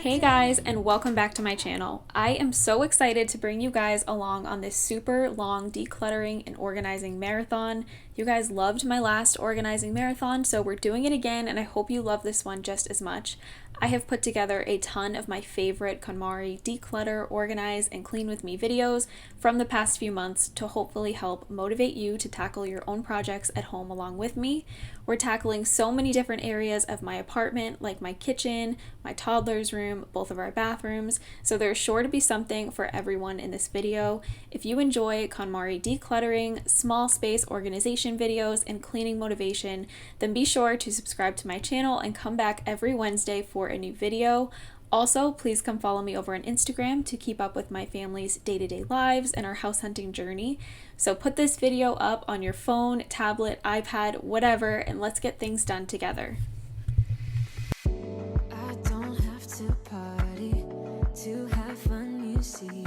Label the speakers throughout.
Speaker 1: Hey guys, and welcome back to my channel. I am so excited to bring you guys along on this super long decluttering and organizing marathon. You guys loved my last organizing marathon, so we're doing it again, and I hope you love this one just as much. I have put together a ton of my favorite Konmari declutter, organize, and clean with me videos from the past few months to hopefully help motivate you to tackle your own projects at home along with me. We're tackling so many different areas of my apartment, like my kitchen, my toddler's room, both of our bathrooms, so there's sure to be something for everyone in this video. If you enjoy Konmari decluttering, small space organization videos, and cleaning motivation, then be sure to subscribe to my channel and come back every Wednesday for a new video. Also, please come follow me over on Instagram to keep up with my family's day-to-day lives and our house hunting journey. So put this video up on your phone, tablet, iPad, whatever, and let's get things done together.
Speaker 2: I don't have to party to have fun, you see.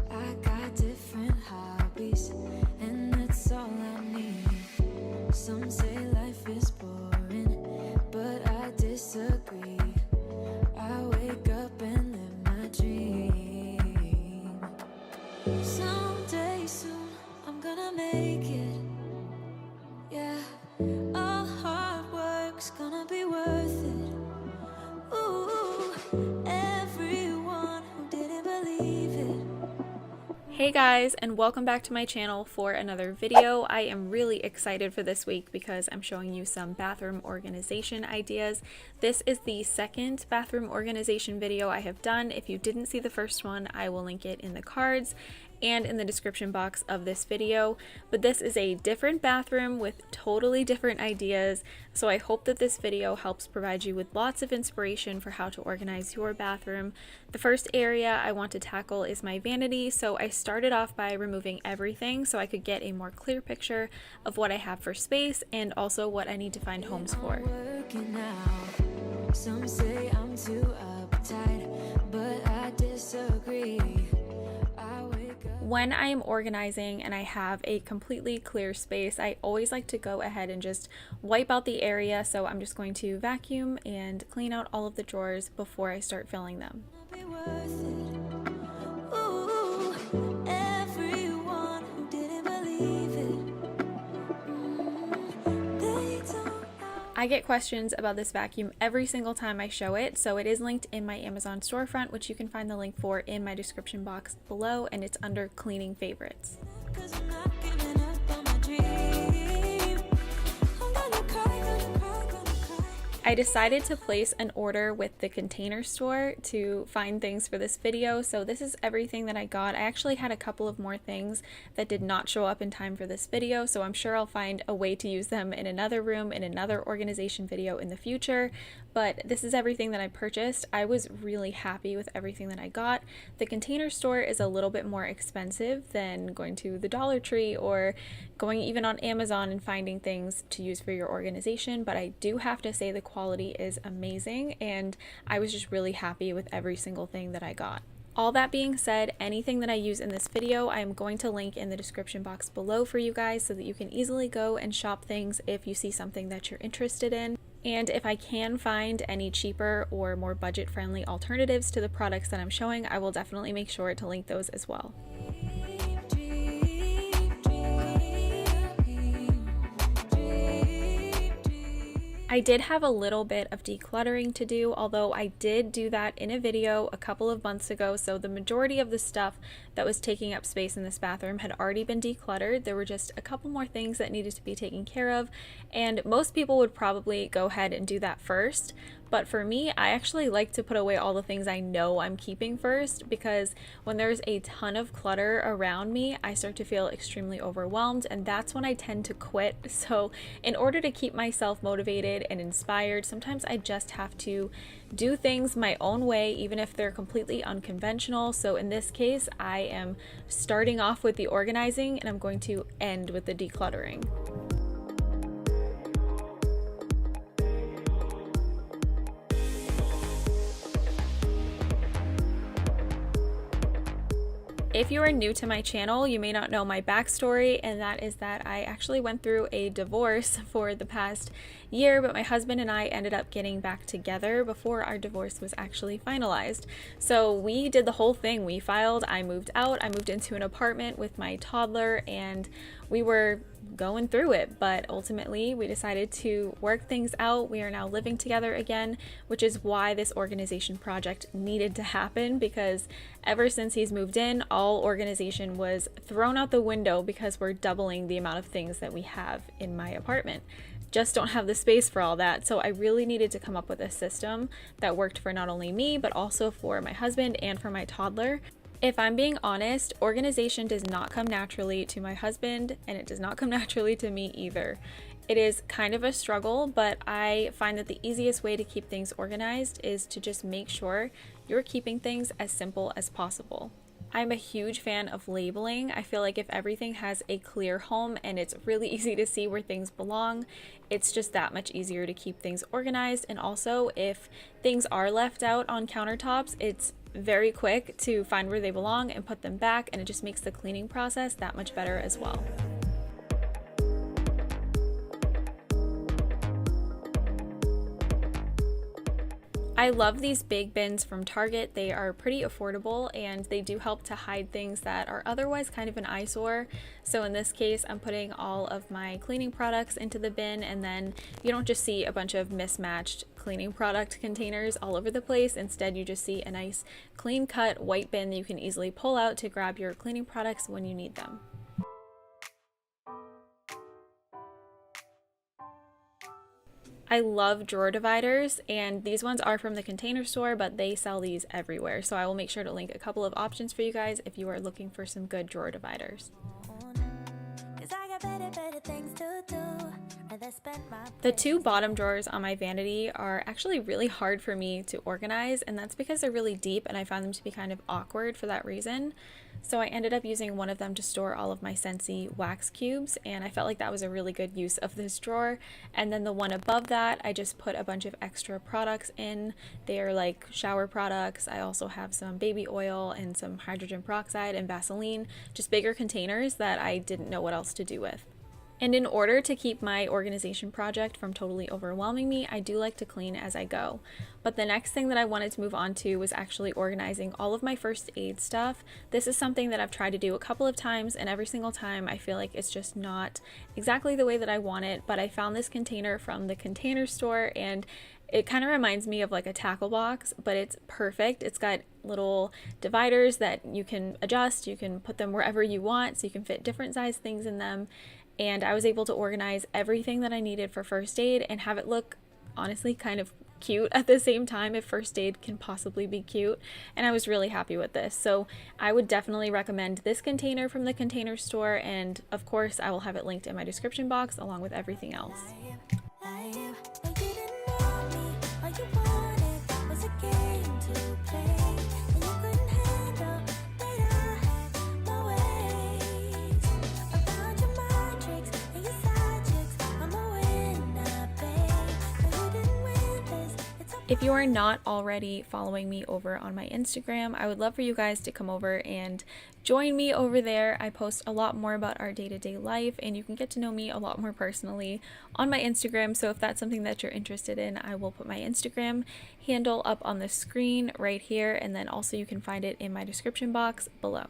Speaker 2: I got different hobbies, and that's all I need. Some say life is boring, but I disagree. I wake up and live my dream. Someday soon I'm gonna make it. Yeah, all hard work's gonna be worth it. Ooh, everyone who didn't believe it.
Speaker 1: Hey guys, and welcome back to my channel for another video. I am really excited for this week because I'm showing you some bathroom organization ideas. This is the second bathroom organization video I have done. If you didn't see the first one, I will link it in the cards and in the description box of this video. But this is a different bathroom with totally different ideas, so I hope that this video helps provide you with lots of inspiration for how to organize your bathroom. The first area I want to tackle is my vanity, so I started off by removing everything so I could get a more clear picture of what I have for space and also what I need to find homes for.
Speaker 2: Working out. Some say I'm too uptight, but I disagree. I wake up.
Speaker 1: When I am organizing and I have a completely clear space, I always like to go ahead and just wipe out the area, so I'm just going to vacuum and clean out all of the drawers before I start filling them.
Speaker 2: Be worth it. Ooh, everyone who didn't believe it. They don't know.
Speaker 1: I get questions about this vacuum every single time I show it, so it is linked in my Amazon storefront, which you can find the link for in my description box below, and it's under cleaning favorites.
Speaker 2: 'Cause I'm not giving up on my dream. I'm gonna cry, gonna cry, gonna cry.
Speaker 1: I decided to place an order with the Container Store to find things for this video, so this is everything that I got. I actually had a couple of more things that did not show up in time for this video, so I'm sure I'll find a way to use them in another room, in another organization video in the future, but this is everything that I purchased. I was really happy with everything that I got. The Container Store is a little bit more expensive than going to the Dollar Tree or going even on Amazon and finding things to use for your organization, but I do have to say the quality is amazing, and I was just really happy with every single thing that I got. All that being said, anything that I use in this video, I'm going to link in the description box below for you guys so that you can easily go and shop things if you see something that you're interested in. And if I can find any cheaper or more budget-friendly alternatives to the products that I'm showing, I will definitely make sure to link those as well. I did have a little bit of decluttering to do, although I did do that in a video a couple of months ago, so the majority of the stuff that was taking up space in this bathroom had already been decluttered. There were just a couple more things that needed to be taken care of, and most people would probably go ahead and do that first. But for me, I actually like to put away all the things I know I'm keeping first, because when there's a ton of clutter around me, I start to feel extremely overwhelmed, and that's when I tend to quit. So in order to keep myself motivated and inspired, sometimes I just have to do things my own way, even if they're completely unconventional. So in this case, I am starting off with the organizing, and I'm going to end with the decluttering. If you are new to my channel, you may not know my backstory, and that is that I actually went through a divorce for the past year, but my husband and I ended up getting back together before our divorce was actually finalized. So we did the whole thing. We filed, I moved out, I moved into an apartment with my toddler, and we were going through it, but ultimately we decided to work things out. We are now living together again, which is why this organization project needed to happen, because ever since he's moved in, all organization was thrown out the window because we're doubling the amount of things that we have in my apartment. Just don't have the space for all that. So I really needed to come up with a system that worked for not only me, but also for my husband and for my toddler. If I'm being honest, organization does not come naturally to my husband, and it does not come naturally to me either. It is kind of a struggle, but I find that the easiest way to keep things organized is to just make sure you're keeping things as simple as possible. I'm a huge fan of labeling. I feel like if everything has a clear home and it's really easy to see where things belong, it's just that much easier to keep things organized. And also, if things are left out on countertops, it's very quick to find where they belong and put them back, and it just makes the cleaning process that much better as well. I love these big bins from Target. They are pretty affordable, and they do help to hide things that are otherwise kind of an eyesore. So in this case, I'm putting all of my cleaning products into the bin, and then you don't just see a bunch of mismatched cleaning product containers all over the place. Instead, you just see a nice clean cut white bin that you can easily pull out to grab your cleaning products when you need them. I love drawer dividers, and these ones are from the Container Store, but they sell these everywhere. So I will make sure to link a couple of options for you guys if you are looking for some good drawer dividers. The two bottom drawers on my vanity are actually really hard for me to organize, and that's because they're really deep and I found them to be kind of awkward for that reason. So I ended up using one of them to store all of my Scentsy wax cubes, and I felt like that was a really good use of this drawer. And then the one above that, I just put a bunch of extra products in. They are like shower products. I also have some baby oil and some hydrogen peroxide and Vaseline, just bigger containers that I didn't know what else to do with. And in order to keep my organization project from totally overwhelming me, I do like to clean as I go. But the next thing that I wanted to move on to was actually organizing all of my first aid stuff. This is something that I've tried to do a couple of times, and every single time I feel like it's just not exactly the way that I want it. But I found this container from the Container Store, and it kind of reminds me of like a tackle box, but it's perfect. It's got little dividers that you can adjust. You can put them wherever you want, so you can fit different size things in them. And I was able to organize everything that I needed for first aid and have it look, honestly, kind of cute at the same time, if first aid can possibly be cute. And I was really happy with this. So I would definitely recommend this container from the Container Store. And of course, I will have it linked in my description box along with everything else. If you are not already following me over on my Instagram, I would love for you guys to come over and join me over there. I post a lot more about our day-to-day life, and you can get to know me a lot more personally on my Instagram. So if that's something that you're interested in, I will put my Instagram handle up on the screen right here, and then also you can find it in my description box below.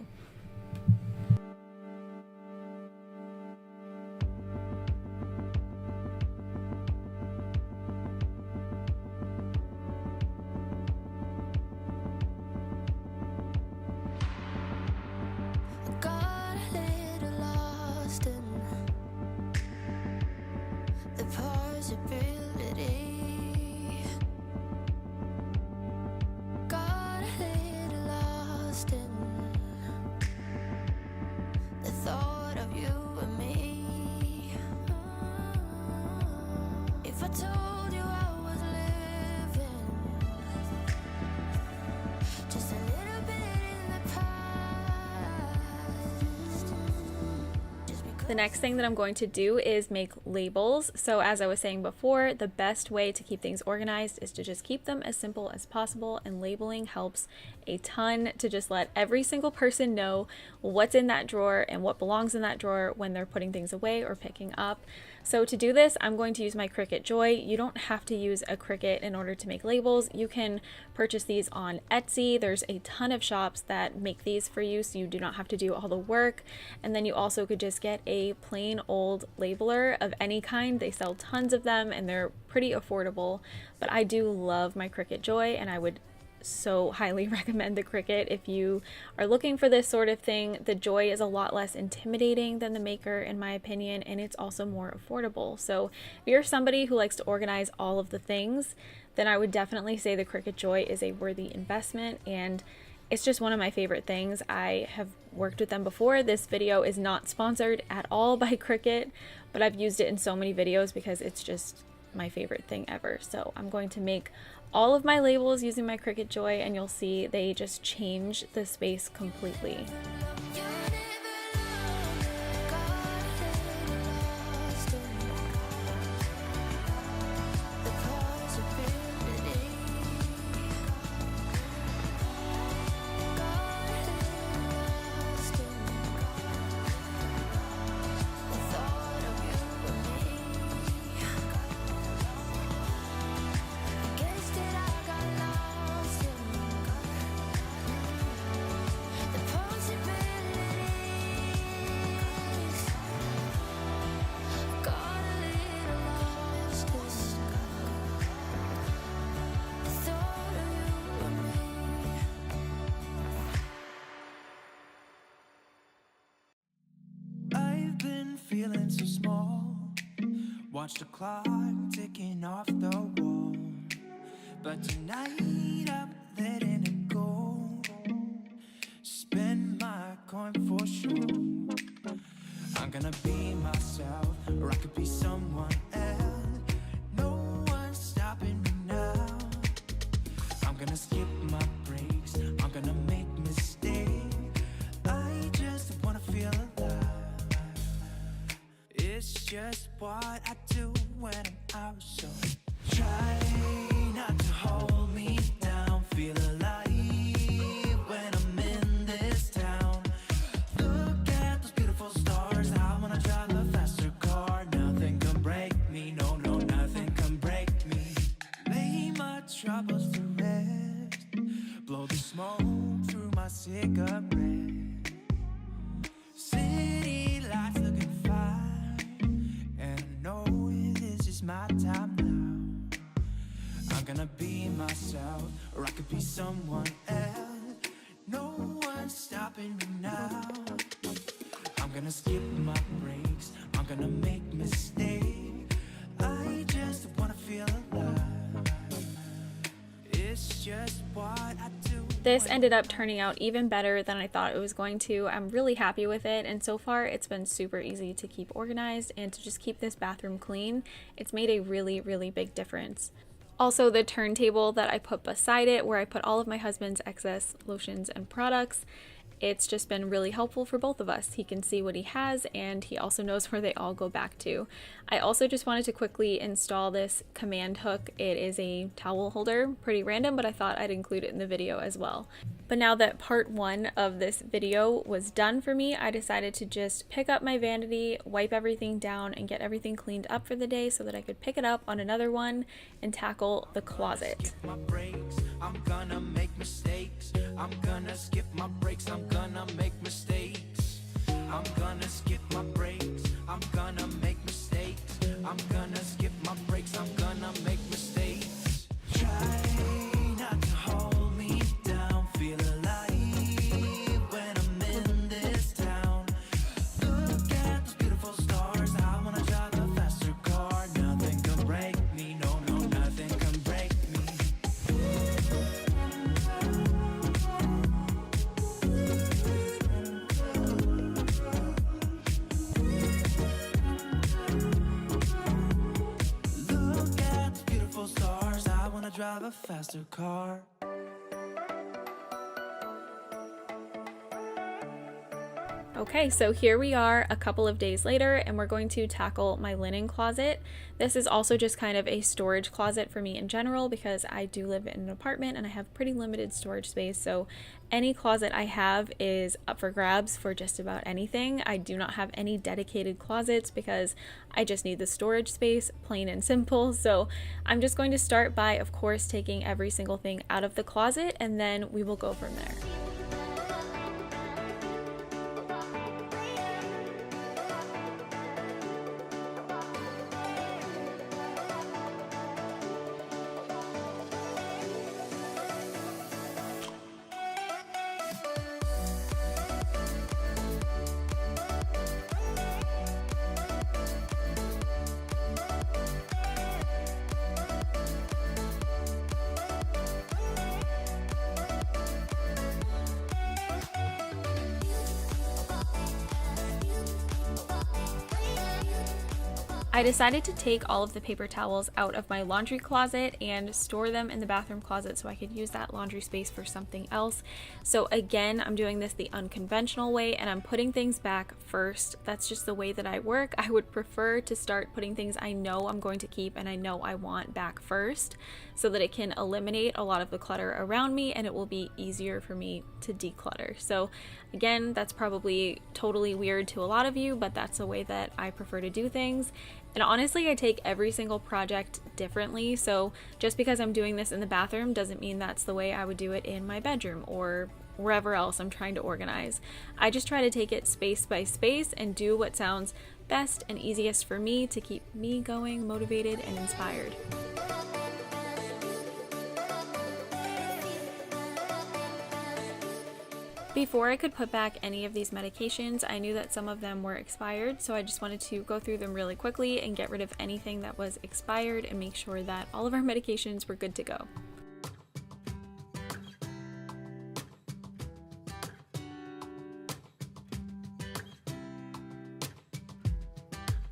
Speaker 1: The next thing that I'm going to do is make labels. So as I was saying before, the best way to keep things organized is to just keep them as simple as possible, and labeling helps a ton to just let every single person know what's in that drawer and what belongs in that drawer when they're putting things away or picking up. So to do this, I'm going to use my Cricut Joy. You don't have to use a Cricut in order to make labels. You can purchase these on Etsy. There's a ton of shops that make these for you, so you do not have to do all the work. And then you also could just get a plain old labeler of any kind. They sell tons of them and they're pretty affordable, but I do love my Cricut Joy, and I would so highly recommend the Cricut if you are looking for this sort of thing. The Joy is a lot less intimidating than the Maker in my opinion, and it's also more affordable. So if you're somebody who likes to organize all of the things, then I would definitely say the Cricut Joy is a worthy investment, and it's just one of my favorite things. I have worked with them before. This video is not sponsored at all by Cricut, but I've used it in so many videos because it's just my favorite thing ever. So I'm going to make all of my labels using my Cricut Joy, and you'll see they just change the space completely.
Speaker 2: Feeling so small, watch the clock ticking off the wall, but tonight I'm letting it go. Spend my coin for sure. I'm gonna be myself, or I could be someone else. No one's stopping me now. I'm gonna skip my breaks, I'm gonna make mistakes. I just wanna feel alive. It's just what I do when I'm out, so try not to hold me down. Feel alive when I'm in this town. Look at those beautiful stars. I wanna drive a faster car. Nothing can break me, no, no, nothing can break me. Lay my troubles to rest. Blow the smoke through my cigarette. City lights looking fine. My time now. I'm gonna be myself, or I could be someone else. No one's stopping me now. I'm gonna skip my breaks, I'm gonna make mistakes. I just wanna feel alive. It's just what I do.
Speaker 1: This ended up turning out even better than I thought it was going to. I'm really happy with it, and so far it's been super easy to keep organized and to just keep this bathroom clean. It's made a really, really big difference. Also, the turntable that I put beside it, where I put all of my husband's excess lotions and products, it's just been really helpful for both of us. He can see what he has, and he also knows where they all go back to. I also just wanted to quickly install this command hook. It is a towel holder, pretty random, but I thought I'd include it in the video as well. But now that part one of this video was done for me, I decided to just pick up my vanity, wipe everything down, and get everything cleaned up for the day so that I could pick it up on another one and tackle the closet.
Speaker 2: I'm gonna make mistakes. I'm gonna skip my breaks. I'm gonna make mistakes. I'm gonna skip my breaks. I'm gonna make mistakes. I'm gonna skip my breaks. I'm gonna make mistakes. Try not to hold me down. Feel alive when I'm in this town. Look at those beautiful stars. I wanna drive a faster car. Nothing can break me. No, no, nothing can break me. Drive a faster car.
Speaker 1: Okay, so here we are a couple of days later, and we're going to tackle my linen closet. This is also just kind of a storage closet for me in general because I do live in an apartment and I have pretty limited storage space, so any closet I have is up for grabs for just about anything. I do not have any dedicated closets because I just need the storage space, plain and simple. So I'm just going to start by, of course, taking every single thing out of the closet, and then we will go from there. I decided to take all of the paper towels out of my laundry closet and store them in the bathroom closet so I could use that laundry space for something else. So again, I'm doing this the unconventional way and I'm putting things back first. That's just the way that I work. I would prefer to start putting things I know I'm going to keep and I know I want back first so that it can eliminate a lot of the clutter around me and it will be easier for me to declutter. So again, that's probably totally weird to a lot of you, but that's the way that I prefer to do things. And honestly, I take every single project differently, so just because I'm doing this in the bathroom doesn't mean that's the way I would do it in my bedroom or wherever else I'm trying to organize. I just try to take it space by space and do what sounds best and easiest for me to keep me going, motivated, and inspired. Before I could put back any of these medications, I knew that some of them were expired, so I just wanted to go through them really quickly and get rid of anything that was expired and make sure that all of our medications were good to go.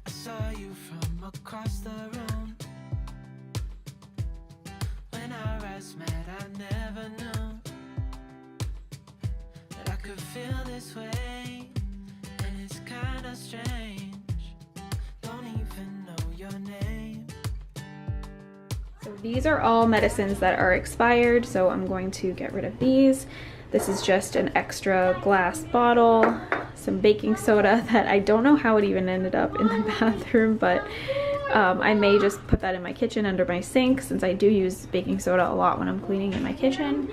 Speaker 2: I saw you from across the room. When our eyes met, I never knew I could feel this way, and it's kinda strange. Don't even know your name.
Speaker 1: So these are all medicines that are expired, so I'm going to get rid of these. This is just an extra glass bottle, some baking soda that I don't know how it even ended up in the bathroom, but I may just put that in my kitchen under my sink since I do use baking soda a lot when I'm cleaning in my kitchen.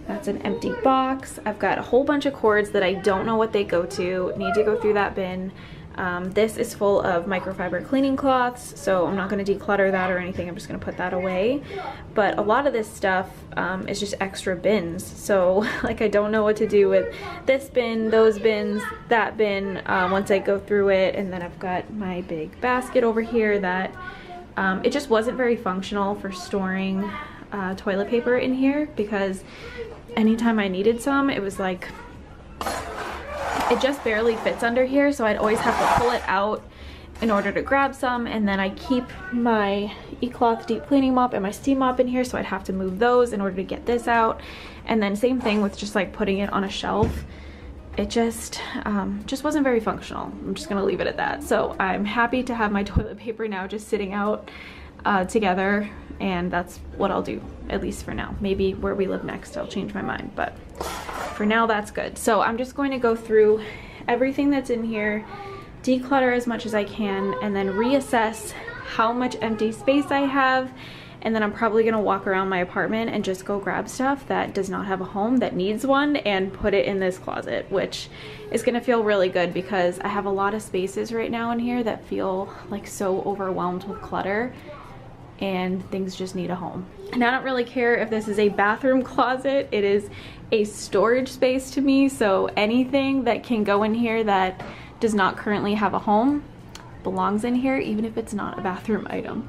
Speaker 1: That's an empty box. I've got a whole bunch of cords that I don't know what they go to. Need to go through that bin. This is full of microfiber cleaning cloths, so I'm not going to declutter that or anything. I'm just going to put that away. But a lot of this stuff is just extra bins. So like I don't know what to do with this bin, those bins, that bin once I go through it. And then I've got my big basket over here that it just wasn't very functional for storing toilet paper in here because anytime I needed some, it was like it just barely fits under here, so I'd always have to pull it out in order to grab some, and then I keep my eCloth deep cleaning mop and my steam mop in here, so I'd have to move those in order to get this out. And then same thing with just like putting it on a shelf. It just wasn't very functional. I'm just gonna leave it at that. So I'm happy to have my toilet paper now just sitting out together, and that's what I'll do, at least for now. Maybe where we live next I'll change my mind, but for now that's good. So I'm just going to go through everything that's in here, declutter as much as I can, and then reassess how much empty space I have. And then I'm probably gonna walk around my apartment and just go grab stuff that does not have a home, that needs one, and put it in this closet, which is gonna feel really good because I have a lot of spaces right now in here that feel like so overwhelmed with clutter and things just need a home. And I don't really care if this is a bathroom closet, it is a storage space to me, so anything that can go in here that does not currently have a home belongs in here, even if it's not a bathroom item.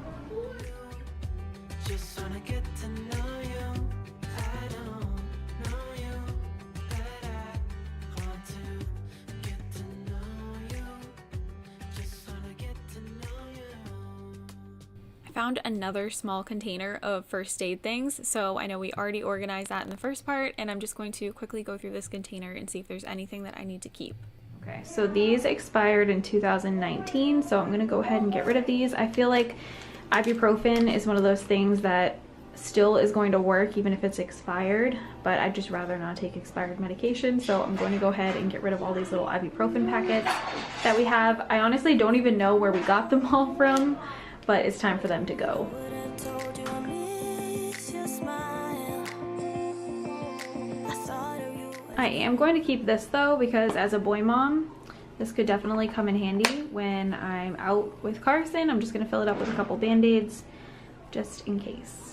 Speaker 1: Found another small container of first aid things, so I know we already organized that in the first part, and I'm just going to quickly go through this container and see if there's anything that I need to keep. Okay, so these expired in 2019, so I'm gonna go ahead and get rid of these. I feel like ibuprofen is one of those things that still is going to work even if it's expired, but I'd just rather not take expired medication, so I'm going to go ahead and get rid of all these little ibuprofen packets that we have. I honestly don't even know where we got them all from, but it's time for them to go. I am going to keep this though, because as a boy mom, this could definitely come in handy when I'm out with Carson. I'm just going to fill it up with a couple band-aids just in case.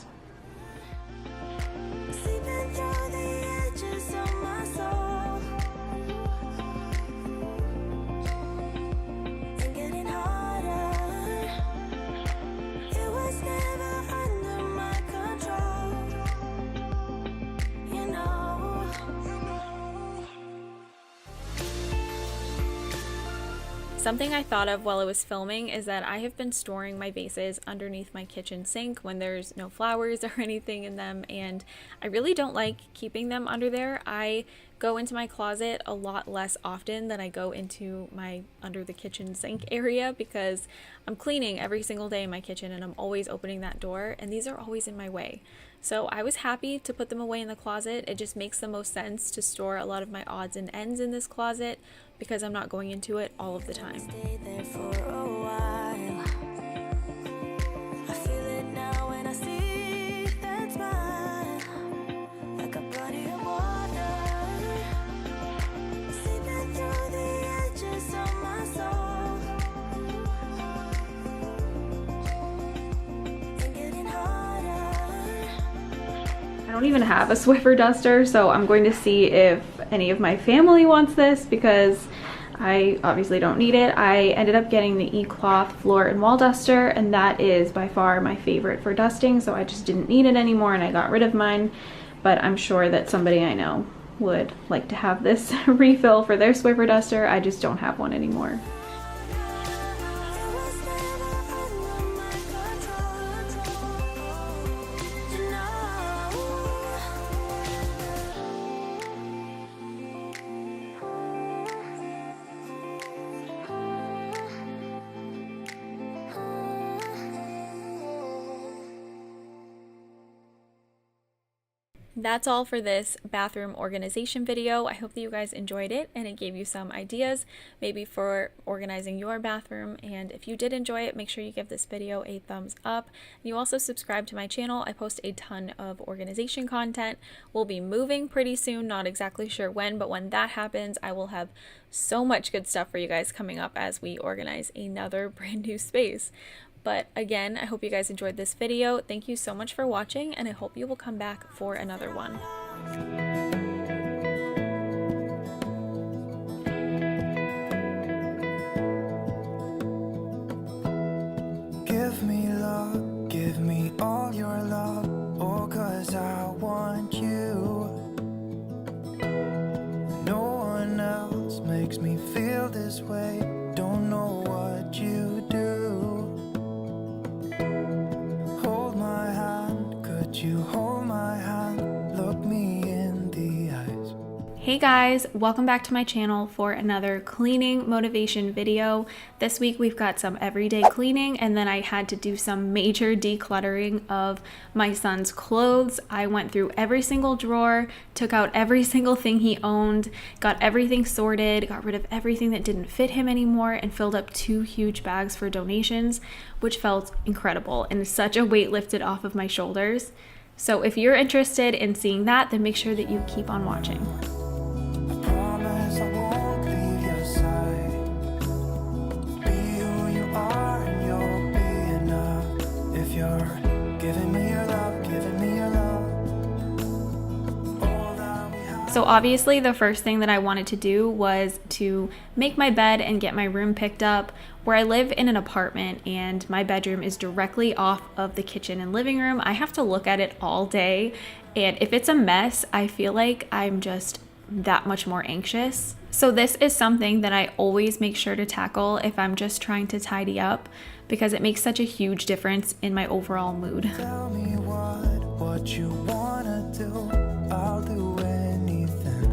Speaker 1: Something I thought of while I was filming is that I have been storing my vases underneath my kitchen sink when there's no flowers or anything in them, and I really don't like keeping them under there. I go into my closet a lot less often than I go into my under the kitchen sink area, because I'm cleaning every single day in my kitchen and I'm always opening that door, and these are always in my way. So I was happy to put them away in the closet. It just makes the most sense to store a lot of my odds and ends in this closet because I'm not going into it all of the time. Stay there for a while. I feel it now when I see that smile, like a body of water, seeping through the edges of my soul, and getting harder. I don't even have a Swiffer duster, so I'm going to see if any of my family wants this because I obviously don't need it. I ended up getting the eCloth floor and wall duster, and that is by far my favorite for dusting, so I just didn't need it anymore and I got rid of mine. But I'm sure that somebody I know would like to have this refill for their Swiffer duster. I just don't have one anymore. That's all for this bathroom organization video. I hope that you guys enjoyed it and it gave you some ideas maybe for organizing your bathroom. And if you did enjoy it, make sure you give this video a thumbs up. And you also subscribe to my channel. I post a ton of organization content. We'll be moving pretty soon, not exactly sure when, but when that happens, I will have so much good stuff for you guys coming up as we organize another brand new space. But again, I hope you guys enjoyed this video. Thank you so much for watching, and I hope you will come back for another one.
Speaker 2: Give me love, give me all your love, oh, 'cause I want you. No one else makes me feel this way, don't know what you do. You hold my hand, look me in the eyes.
Speaker 1: Hey guys, welcome back to my channel for another cleaning motivation video. This week we've got some everyday cleaning, and then I had to do some major decluttering of my son's clothes. I went through every single drawer, took out every single thing he owned, got everything sorted, got rid of everything that didn't fit him anymore, and filled up 2 huge bags for donations, which felt incredible and such a weight lifted off of my shoulders. So if you're interested in seeing that, then make sure that you keep on watching.
Speaker 2: I promise I won't leave your side. Be who you are and you'll be enough. If you're giving me your love, giving me your love. All that we have.
Speaker 1: So obviously the first thing that I wanted to do was to make my bed and get my room picked up. Where I live in an apartment and my bedroom is directly off of the kitchen and living room, I have to look at it all day, and if it's a mess, I feel like I'm just that much more anxious. So this is something that I always make sure to tackle if I'm just trying to tidy up, because it makes such a huge difference in my overall mood.
Speaker 2: Tell me what you wanna do, I'll do anything.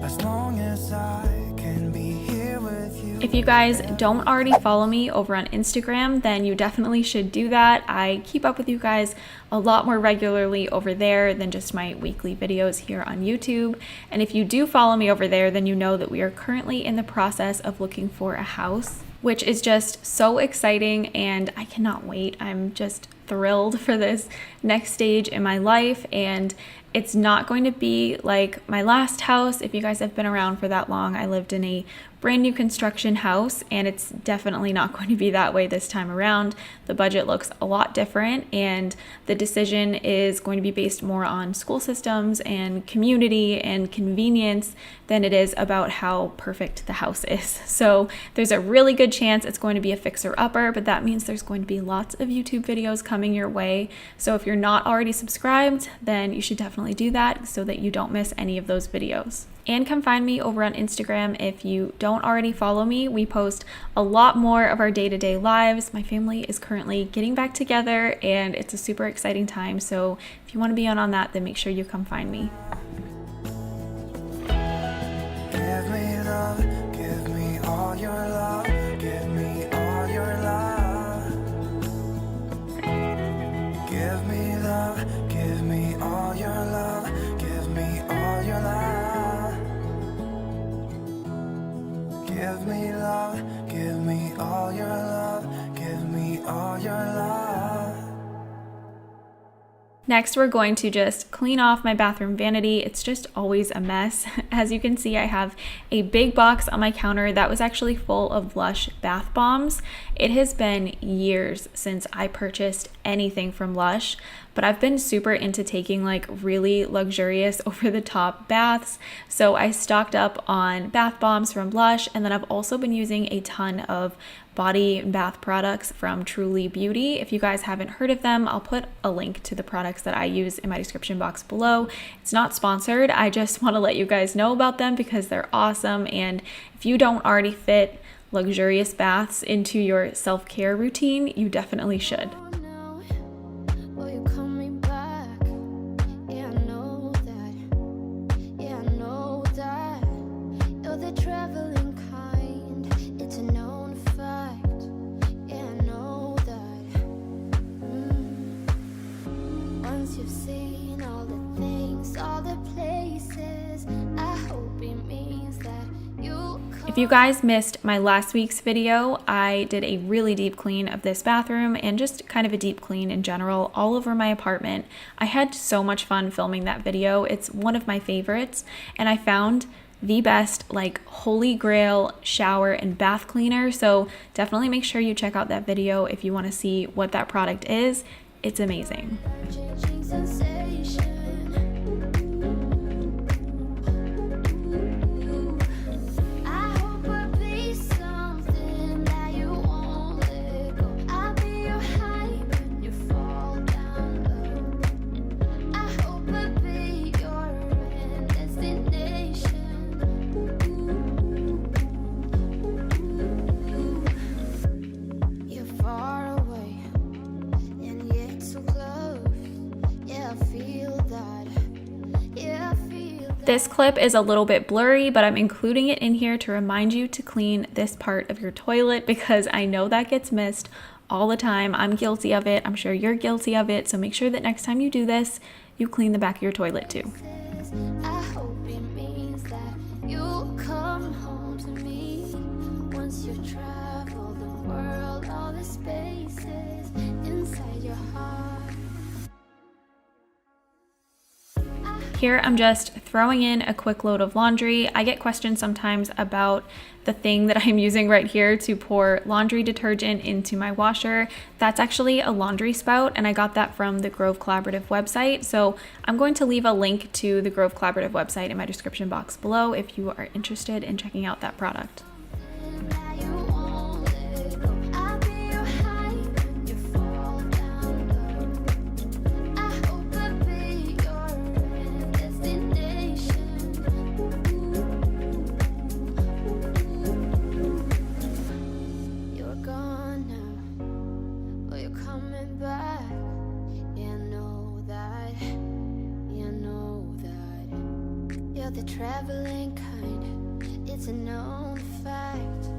Speaker 2: As long
Speaker 1: If you guys don't already follow me over on Instagram, then you definitely should do that. I keep up with you guys a lot more regularly over there than just my weekly videos here on YouTube. And if you do follow me over there, then you know that we are currently in the process of looking for a house, which is just so exciting and I cannot wait. I'm just thrilled for this next stage in my life, and it's not going to be like my last house. If you guys have been around for that long, I lived in a brand new construction house, and it's definitely not going to be that way this time around. The budget looks a lot different, and the decision is going to be based more on school systems and community and convenience than it is about how perfect the house is. So there's a really good chance it's going to be a fixer-upper, but that means there's going to be lots of YouTube videos coming your way. So if you're not already subscribed, then you should definitely do that so that you don't miss any of those videos. And come find me over on Instagram if you don't already follow me. We post a lot more of our day-to-day lives. My family is currently getting back together and it's a super exciting time. So if you want to be on that, then make sure you come find me.
Speaker 2: Give me love, give me all your love, give me all your love. Give me love, give me all your love, give me all your love. Give me love, give me all your love, give me all your love.
Speaker 1: Next, we're going to just clean off my bathroom vanity. It's just always a mess. As you can see, I have a big box on my counter that was actually full of Lush bath bombs. It has been years since I purchased anything from Lush, but I've been super into taking like really luxurious over-the-top baths. So I stocked up on bath bombs from Lush, and then I've also been using a ton of body and bath products from Truly Beauty. If you guys haven't heard of them, I'll put a link to the products that I use in my description box below. It's not sponsored. I just want to let you guys know about them because they're awesome. And if you don't already fit luxurious baths into your self-care routine, you definitely should. If you guys missed my last week's video, I did a really deep clean of this bathroom and just kind of a deep clean in general all over my apartment. I had so much fun filming that video. It's one of my favorites, and I found the best like holy grail shower and bath cleaner. So definitely make sure you check out that video if you want to see what that product is. It's amazing. This clip is a little bit blurry, but I'm including it in here to remind you to clean this part of your toilet because I know that gets missed all the time. I'm guilty of it. I'm sure you're guilty of it. So make sure that next time you do this, you clean the back of your toilet too.
Speaker 2: I hope it means that you'll come home to me once you've traveled the world, all the spaces inside your heart.
Speaker 1: Here I'm just throwing in a quick load of laundry. I get questions sometimes about the thing that I'm using right here to pour laundry detergent into my washer. That's actually a laundry spout, and I got that from the Grove Collaborative website. So I'm going to leave a link to the Grove Collaborative website in my description box below if you are interested in checking out that product.
Speaker 2: The traveling kind, it's a known fact.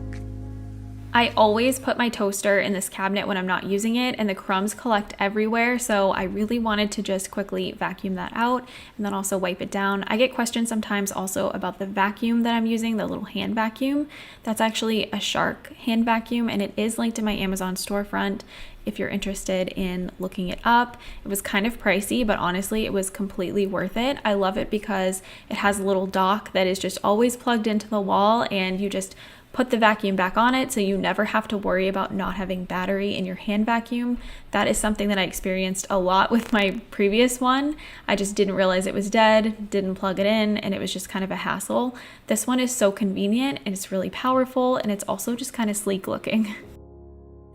Speaker 1: I always put my toaster in this cabinet when I'm not using it, and the crumbs collect everywhere, so I really wanted to just quickly vacuum that out and then also wipe it down. I get questions sometimes also about the vacuum that I'm using, the little hand vacuum. That's actually a Shark hand vacuum, and it is linked in my Amazon storefront if you're interested in looking it up. It was kind of pricey, but honestly, it was completely worth it. I love it because it has a little dock that is just always plugged into the wall, and you just put the vacuum back on it, so you never have to worry about not having battery in your hand vacuum. That is something that I experienced a lot with my previous one. I just didn't realize it was dead, didn't plug it in, and it was just kind of a hassle. This one is so convenient, and it's really powerful, and it's also just kind of sleek looking.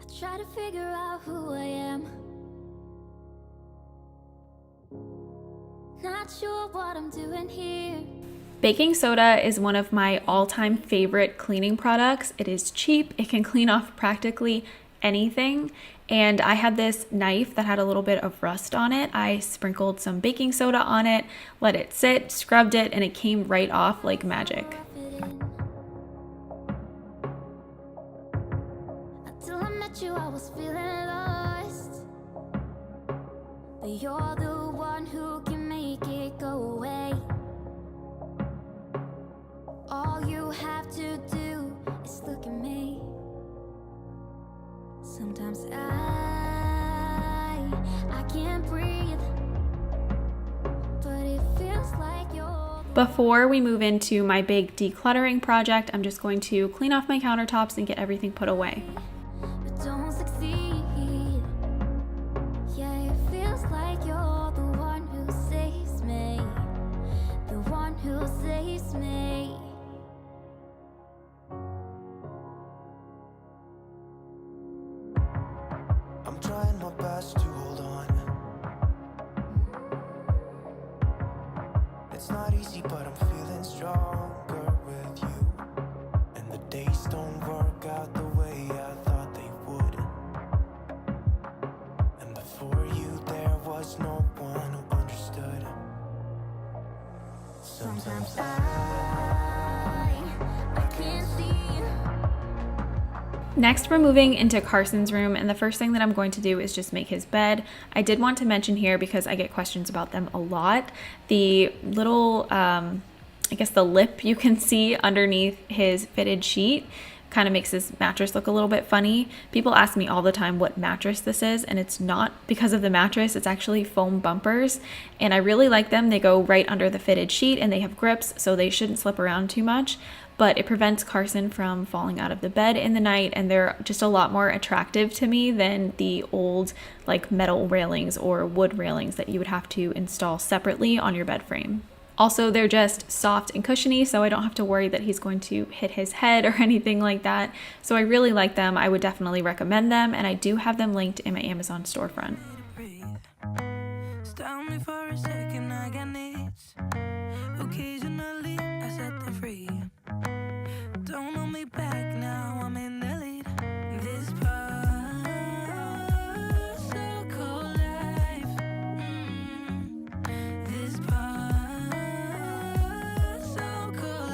Speaker 2: I try to figure out who I am. Not sure what I'm doing here.
Speaker 1: Baking soda is one of my all-time favorite cleaning products. It is cheap, it can clean off practically anything, and I had this knife that had a little bit of rust on it. I sprinkled some baking soda on it, let it sit, scrubbed it, and it came right off like magic.
Speaker 2: Until I met you, I was feeling lost, but you're the one who can make it go away. All you have to do is look at me. Sometimes I can't breathe, but it feels like you're.
Speaker 1: Before we move into my big decluttering project, I'm just going to clean off my countertops and get everything put away.
Speaker 2: But don't succeed. Yeah, it feels like you're the one who saves me, the one who saves me.
Speaker 3: I'm trying my best to hold on. It's not easy, but I'm feeling stronger with you. And the days don't work out the way I thought they would. And before you, there was no one who understood.
Speaker 2: Sometimes I can't see.
Speaker 1: Next, we're moving into Carson's room, and the first thing that I'm going to do is just make his bed. I did want to mention here, because I get questions about them a lot, the little, I guess the lip you can see underneath his fitted sheet kind of makes his mattress look a little bit funny. People ask me all the time what mattress this is, and it's not because of the mattress, it's actually foam bumpers, and I really like them. They go right under the fitted sheet, and they have grips, so they shouldn't slip around too much, but it prevents Carson from falling out of the bed in the night, and they're just a lot more attractive to me than the old like metal railings or wood railings that you would have to install separately on your bed frame. Also, they're just soft and cushiony, so I don't have to worry that he's going to hit his head or anything like that. So I really like them. I would definitely recommend them, and I do have them linked in my Amazon storefront.
Speaker 3: Stop me for a second, I got needs. Occasionally, I set them free. Don't hold me back now, I'm in the lead. This particle life. This particle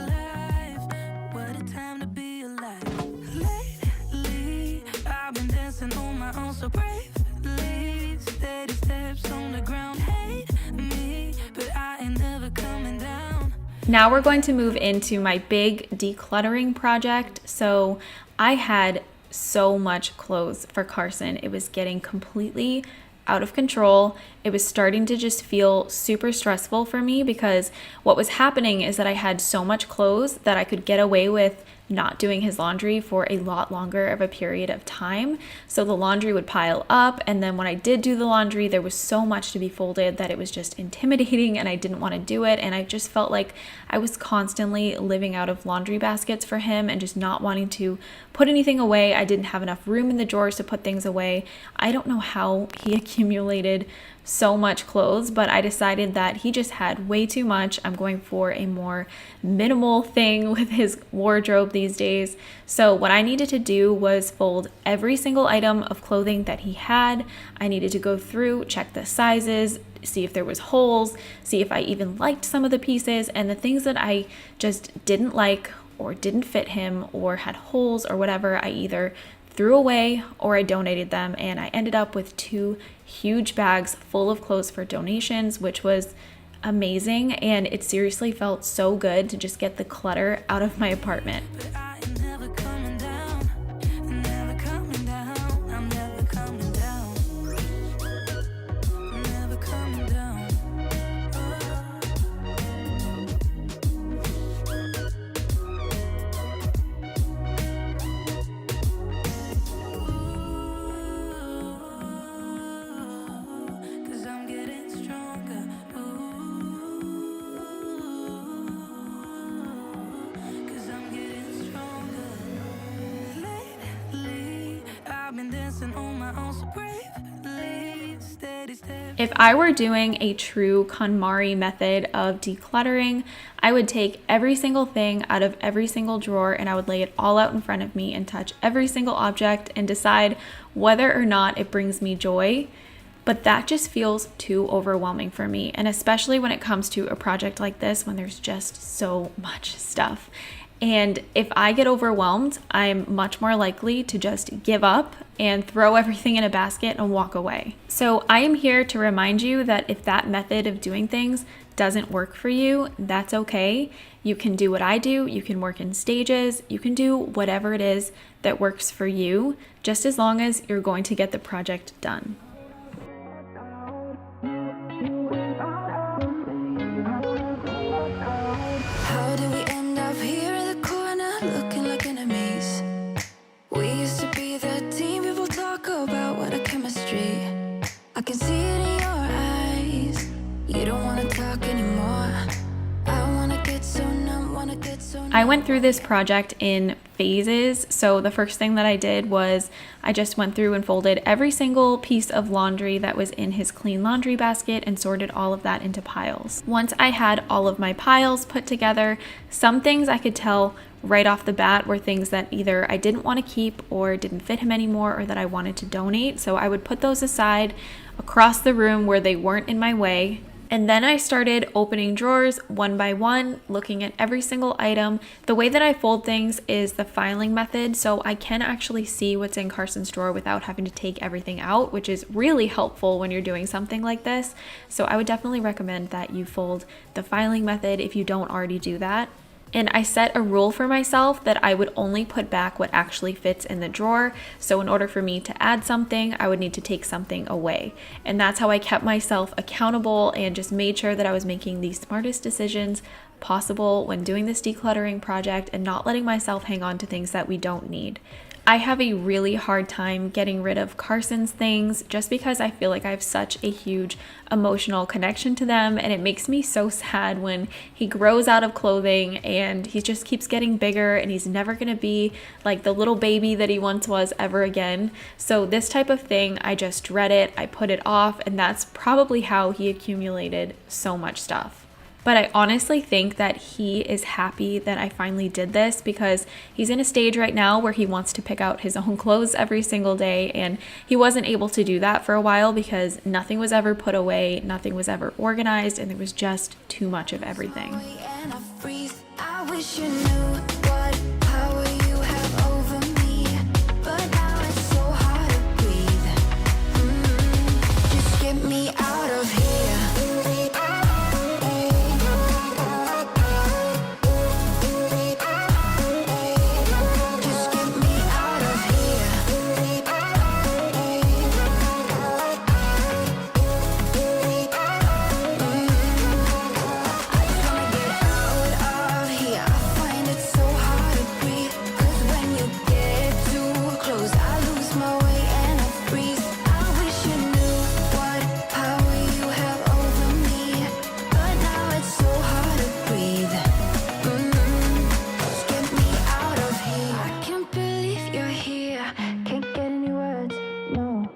Speaker 3: life. What a time to be alive. Lately, I've been dancing on my own so bravely. Steady steps on the ground. Hate me, but I ain't never coming down.
Speaker 1: Now we're going to move into my big decluttering project. So I had so much clothes for Carson. It was getting completely out of control. It was starting to just feel super stressful for me, because what was happening is that I had so much clothes that I could get away with not doing his laundry for a lot longer of a period of time. So the laundry would pile up, and then when I did do the laundry, there was so much to be folded that it was just intimidating, and I didn't want to do it, and I just felt like I was constantly living out of laundry baskets for him and just not wanting to put anything away. I didn't have enough room in the drawers to put things away. I don't know how he accumulated so much clothes, but I decided that he just had way too much. I'm going for a more minimal thing with his wardrobe these days. So what I needed to do was fold every single item of clothing that he had. I needed to go through, check the sizes, see if there was holes, see if I even liked some of the pieces, and the things that I just didn't like or didn't fit him or had holes or whatever, I either threw away or I donated them, and I ended up with 2 huge bags full of clothes for donations, which was amazing, and it seriously felt so good to just get the clutter out of my apartment.
Speaker 3: But I ain't never coming down, never coming down, I'm never coming down, never coming down. Cause I'm getting stronger. Cause I'm getting stronger. Lately, I've been dancing on my own so bravely. Steady steps.
Speaker 1: If I were doing a true KonMari method of decluttering, I would take every single thing out of every single drawer and I would lay it all out in front of me and touch every single object and decide whether or not it brings me joy. But that just feels too overwhelming for me, and especially when it comes to a project like this when there's just so much stuff. And if I get overwhelmed, I'm much more likely to just give up and throw everything in a basket and walk away. So I am here to remind you that if that method of doing things doesn't work for you, that's okay. You can do what I do. You can work in stages. You can do whatever it is that works for you, just as long as you're going to get the project done.
Speaker 2: How do we end up here in the corner looking like enemies? We used to be the team people talk about, what a chemistry. I can see it in your eyes. You don't want to talk anymore. I want to get so numb, want to get so numb.
Speaker 1: I went through this project in phases. So the first thing that I did was I just went through and folded every single piece of laundry that was in his clean laundry basket and sorted all of that into piles. Once I had all of my piles put together, some things I could tell right off the bat were things that either I didn't want to keep or didn't fit him anymore or that I wanted to donate. So I would put those aside across the room where they weren't in my way. And then I started opening drawers one by one, looking at every single item. The way that I fold things is the filing method, so I can actually see what's in Carson's drawer without having to take everything out, which is really helpful when you're doing something like this. So I would definitely recommend that you fold the filing method if you don't already do that. And I set a rule for myself that I would only put back what actually fits in the drawer. So in order for me to add something, I would need to take something away. And that's how I kept myself accountable and just made sure that I was making the smartest decisions possible when doing this decluttering project and not letting myself hang on to things that we don't need. I have a really hard time getting rid of Carson's things just because I feel like I have such a huge emotional connection to them, and it makes me so sad when he grows out of clothing and he just keeps getting bigger and he's never going to be like the little baby that he once was ever again. So this type of thing, I just dread it, I put it off, and that's probably how he accumulated so much stuff. But I honestly think that he is happy that I finally did this because he's in a stage right now where he wants to pick out his own clothes every single day, and he wasn't able to do that for a while because nothing was ever put away, nothing was ever organized, and there was just too much of everything.
Speaker 2: And I freeze. I wish you knew what power you have over me, but now it's so hard to breathe. Just get me out of here. Just get me out of here. I just wanna get out of here. I find it so hard to breathe, 'cause when you get too close, I lose my way and I freeze. I wish you knew what power you have over me, but now it's so hard to breathe. Just get me out of here. I can't believe you're here. Can't get any words, no.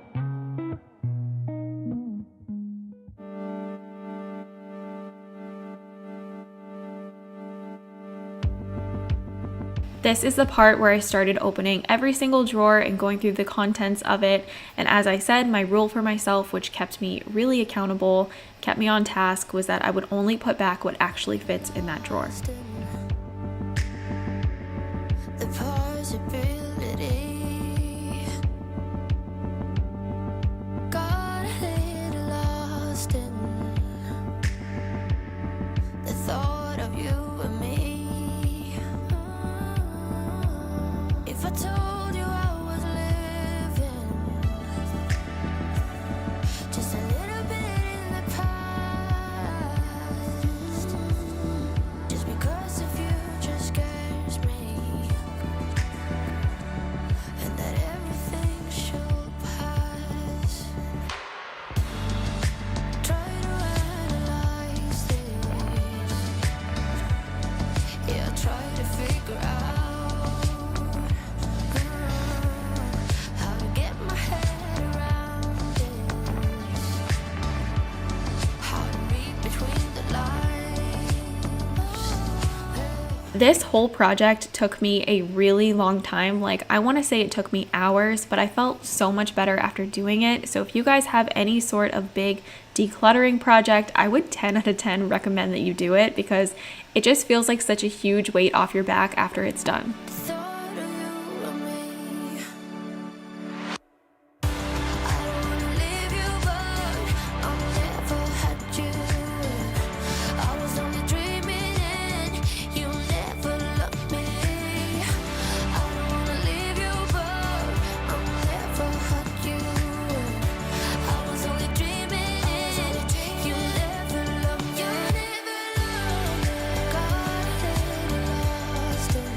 Speaker 1: This is the part where I started opening every single drawer and going through the contents of it. And as I said, my rule for myself, which kept me really accountable, kept me on task, was that I would only put back what actually fits in that drawer.
Speaker 2: the possibility. Got a little lost in the thought of you and me. If I told you I was living just a little bit in the past, just because the future scares me, and that everything should pass. Try to analyze this, yeah, try to figure out how to get my head around this, how to read between the lines.
Speaker 1: This whole project took me a really long time. Like, I want to say it took me hours, but I felt so much better after doing it. So if you guys have any sort of big decluttering project, I would 10 out of 10 recommend that you do it, because it just feels like such a huge weight off your back after it's done.
Speaker 2: Thought of you and me. I don't wanna leave you, but I'll never had you. I was only dreaming and you never loved me. I don't wanna leave you, but I'll never had you. I was only dreaming and you never loved me. Got a little lost in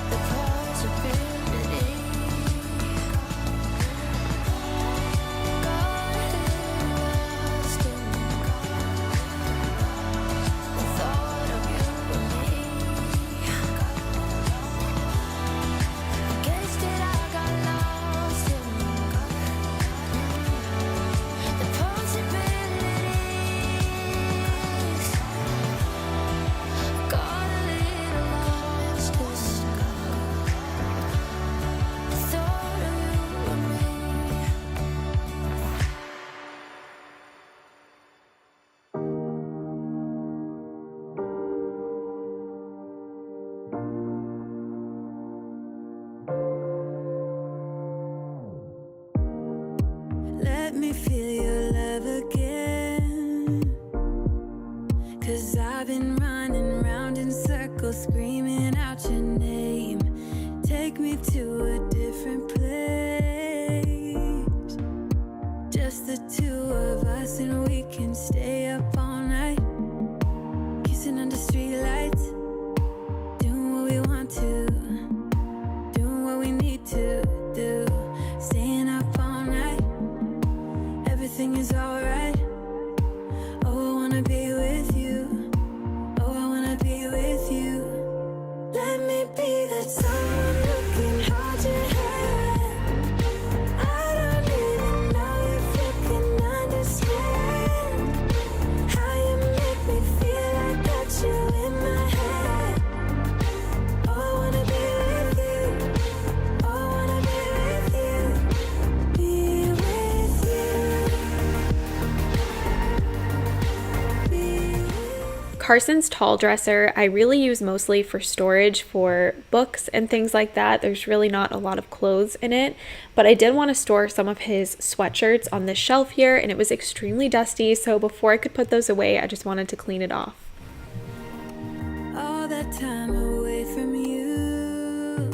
Speaker 2: the possibility. Got a little lost in the thought of you and me. Guess that I got lost in the possibilities. Got a little lost in the thought of you and me. Let me feel your love again, 'cause I've been running round in circles screaming out your name. Take me to a different place, just the two of us, and we can stay up all night, kissing under streetlights, doing what we want to, doing what we need to do, staying up all night. Everything is alright. Oh, I wanna be with you. Oh, I wanna be with you. Let me be that someone who can hold your hand. I don't even know if you can understand how you make me feel. I got you in my head. Oh, I wanna be with you. Oh, I wanna be with you. Be with you. Be with you.
Speaker 1: Carson's tall dresser I really use mostly for storage for books and things like that. There's really not a lot of clothes in it, but I did want to store some of his sweatshirts on this shelf here, and it was extremely dusty, so before I could put those away, I just wanted to clean it off.
Speaker 2: All that time away from you,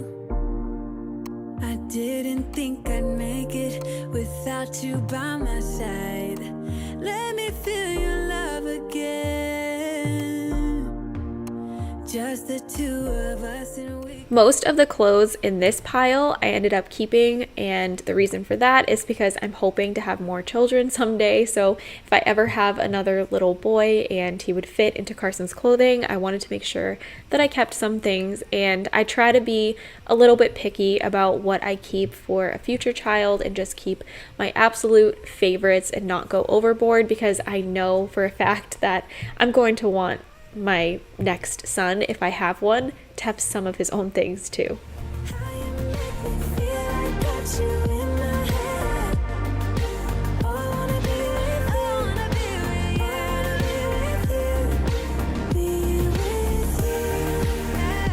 Speaker 2: I didn't think I'd make it without you by my side. Let me feel your love again, just the two of us, and we.
Speaker 1: Most of the clothes in this pile I ended up keeping, and the reason for that is because I'm hoping to have more children someday. So if I ever have another little boy and he would fit into Carson's clothing, I wanted to make sure that I kept some things, and I try to be a little bit picky about what I keep for a future child and just keep my absolute favorites and not go overboard, because I know for a fact that I'm going to want my next son, if I have one, to have some of his own things too.
Speaker 2: How you make me feel. I got you in my head. Oh, I wanna be with you. I wanna be with you. I wanna be with you. Be with you.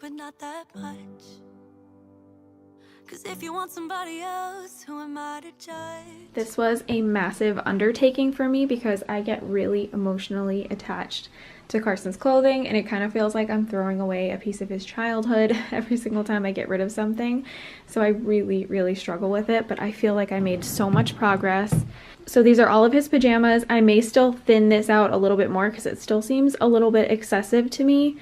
Speaker 3: but not that much. 'Cause if you want somebody else, who am I to judge?
Speaker 1: This was a massive undertaking for me because I get really emotionally attached to Carson's clothing, and it kind of feels like I'm throwing away a piece of his childhood every single time I get rid of something. So I really struggle with it, but I feel like I made so much progress. So these are all of his pajamas. I may still thin this out a little bit more because it still seems a little bit excessive to me,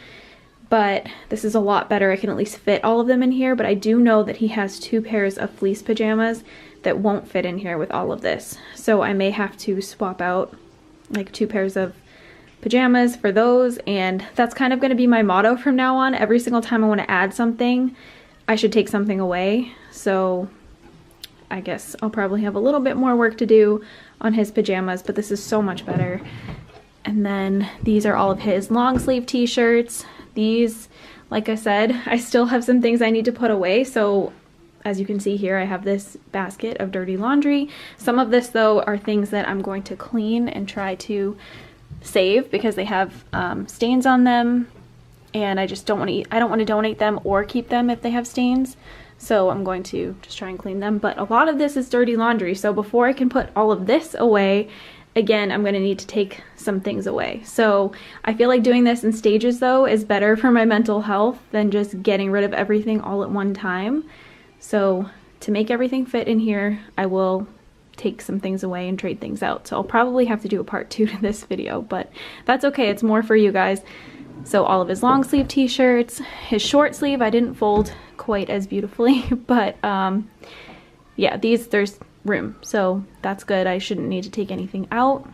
Speaker 1: but this is a lot better. I can at least fit all of them in here, but I do know that he has 2 pairs of fleece pajamas that won't fit in here with all of this. So I may have to swap out like 2 pairs of pajamas for those, and that's kind of going to be my motto from now on. Every single time I want to add something, I should take something away. So I guess I'll probably have a little bit more work to do on his pajamas, but this is so much better. And then these are all of his long sleeve t-shirts. These, like I said, I still have some things I need to put away. So as you can see here, I have this basket of dirty laundry. Some of this though are things that I'm going to clean and try to save because they have stains on them, and I just don't want to I don't want to donate them or keep them if they have stains. So I'm going to just try and clean them. But a lot of this is dirty laundry. So before I can put all of this away, again, I'm going to need to take some things away. So I feel like doing this in stages though is better for my mental health than just getting rid of everything all at one time. So to make everything fit in here, I will take some things away and trade things out. So I'll probably have to do a part 2 to this video, but that's okay. It's more for you guys. So all of his long sleeve t-shirts, his short sleeve, I didn't fold quite as beautifully, but yeah, there's room, so that's good. I shouldn't need to take anything out.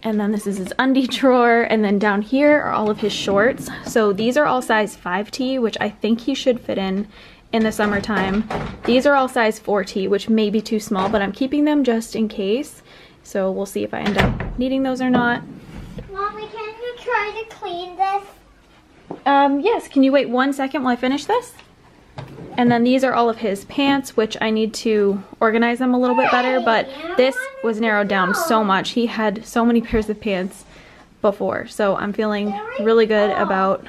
Speaker 1: And then this is his undie drawer, and then down here are all of his shorts. So these are all size 5T, which I think he should fit in the summertime. These are all size 4T, which may be too small, but I'm keeping them just in case. So we'll see if I end up needing those or not.
Speaker 4: Mommy, can you try to clean this?
Speaker 1: Yes, can you wait 1 second while I finish this? And then these are all of his pants, which I need to organize them a little bit better, but this was narrowed down so much. He had so many pairs of pants before, so I'm feeling really good about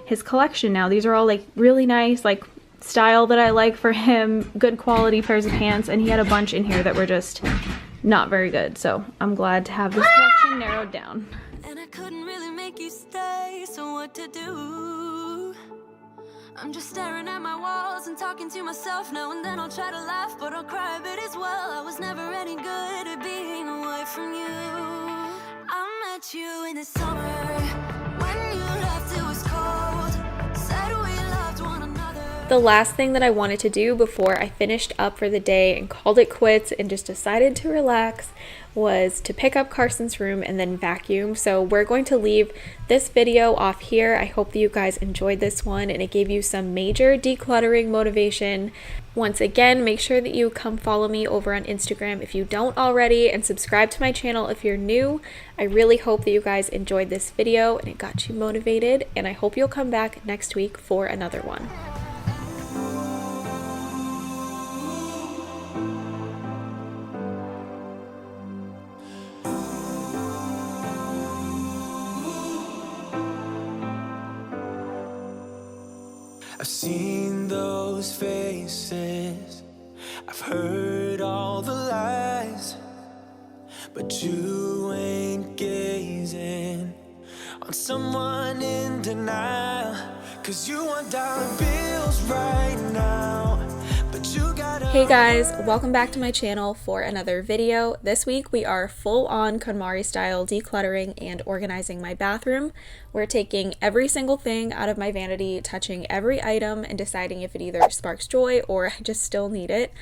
Speaker 1: his collection now. These are all like really nice, like style that I like for him, good quality pairs of pants, and he had a bunch in here that were just not very good. So I'm glad to have this collection narrowed down.
Speaker 3: And I couldn't really make you stay, so what to do? I'm just staring at my walls and talking to myself. Now and then I'll try to laugh, but I'll cry a bit as well. I was never any good at being away from you. I met you in the summer when you left, it was cold. Said we loved one another.
Speaker 1: The last thing that I wanted to do before I finished up for the day and called it quits and just decided to relax was to pick up Carson's room and then vacuum. So we're going to leave this video off here. I hope that you guys enjoyed this one and it gave you some major decluttering motivation. Once again, make sure that you come follow me over on Instagram if you don't already, and subscribe to my channel if you're new. I really hope that you guys enjoyed this video and it got you motivated, and I hope you'll come back next week for another one.
Speaker 5: I've seen those faces, I've heard all the lies, but you ain't gazing on someone in denial. 'Cause you want dollar bills right now, but you gotta...
Speaker 1: Hey guys, welcome back to my channel for another video. This week we are full on Konmari style decluttering and organizing my bathroom. We're taking every single thing out of my vanity, touching every item, and deciding if it either sparks joy or I just still need it.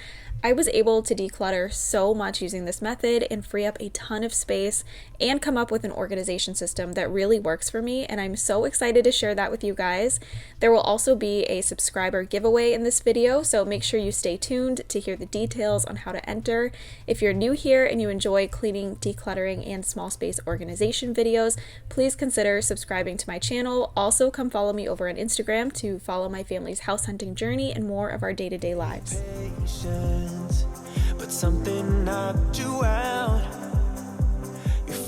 Speaker 1: I was able to declutter so much using this method and free up a ton of space and come up with an organization system that really works for me, and I'm so excited to share that with you guys. There will also be a subscriber giveaway in this video, so make sure you stay tuned to hear the details on how to enter. If you're new here and you enjoy cleaning, decluttering, and small space organization videos, please consider subscribing to my channel. Also, come follow me over on Instagram to follow my family's house hunting journey and more of our day-to-day lives.
Speaker 5: But something knocked you out.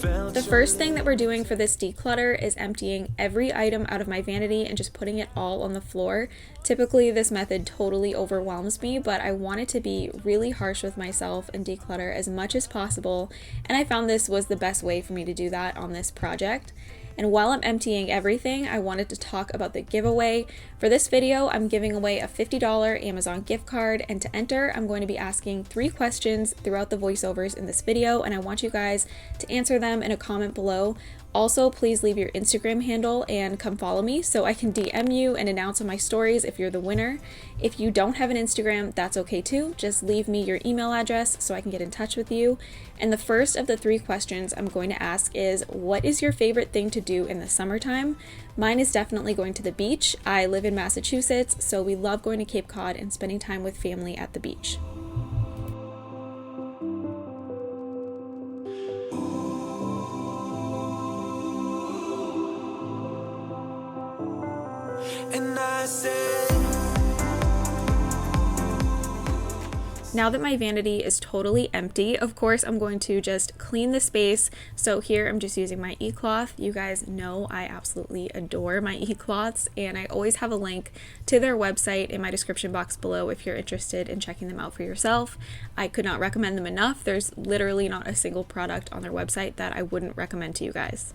Speaker 5: felt
Speaker 1: The first thing that we're doing for this declutter is emptying every item out of my vanity and just putting it all on the floor. Typically this method totally overwhelms me, but I wanted to be really harsh with myself and declutter as much as possible, and I found this was the best way for me to do that on this project. And while I'm emptying everything, I wanted to talk about the giveaway. For this video, I'm giving away a $50 Amazon gift card, and to enter, I'm going to be asking 3 questions throughout the voiceovers in this video, and I want you guys to answer them in a comment below. Also, please leave your Instagram handle and come follow me so I can DM you and announce on my stories if you're the winner. If you don't have an Instagram, that's okay too. Just leave me your email address so I can get in touch with you. And the first of the 3 questions I'm going to ask is, what is your favorite thing to do in the summertime? Mine is definitely going to the beach. I live in Massachusetts, so we love going to Cape Cod and spending time with family at the beach.
Speaker 5: and I said,
Speaker 1: Now that my vanity is totally empty, of course, I'm going to just clean the space. So here I'm just using my e-cloth. You guys know I absolutely adore my e-cloths, and I always have a link to their website in my description box below if you're interested in checking them out for yourself. I could not recommend them enough. There's literally not a single product on their website that I wouldn't recommend to you guys.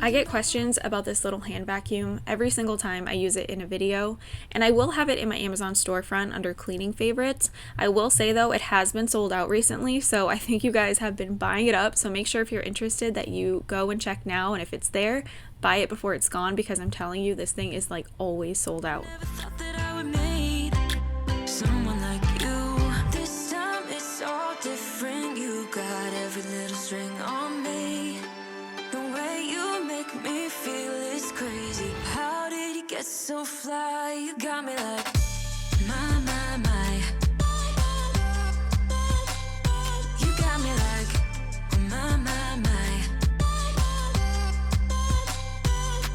Speaker 1: I get questions about this little hand vacuum every single time I use it in a video, and I will have it in my Amazon storefront under cleaning favorites. I will say though, it has been sold out recently, so I think you guys have been buying it up, so make sure if you're interested that you go and check now, and if it's there, buy it before it's gone, because I'm telling you, this thing is like always sold out.
Speaker 3: Never thought that I would meet someone like you. This time it's all different. You got every little string on me. The way you make me feel is crazy. How did you get so fly? You got me like my. You got me like my.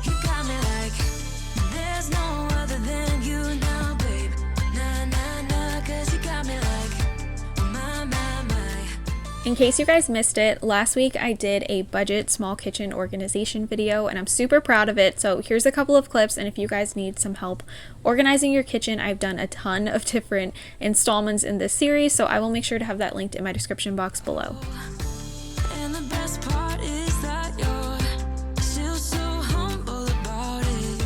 Speaker 3: You got me like there's no other than you now, babe. Nah, 'cause you got me like my.
Speaker 1: In case you guys missed it, last week I did a budget small kitchen organization video, and I'm super proud of it. So here's a couple of clips, and if you guys need some help organizing your kitchen, I've done a ton of different installments in this series, so I will make sure to have that linked in my description box below.
Speaker 3: And the best part is that you're still so humble about it.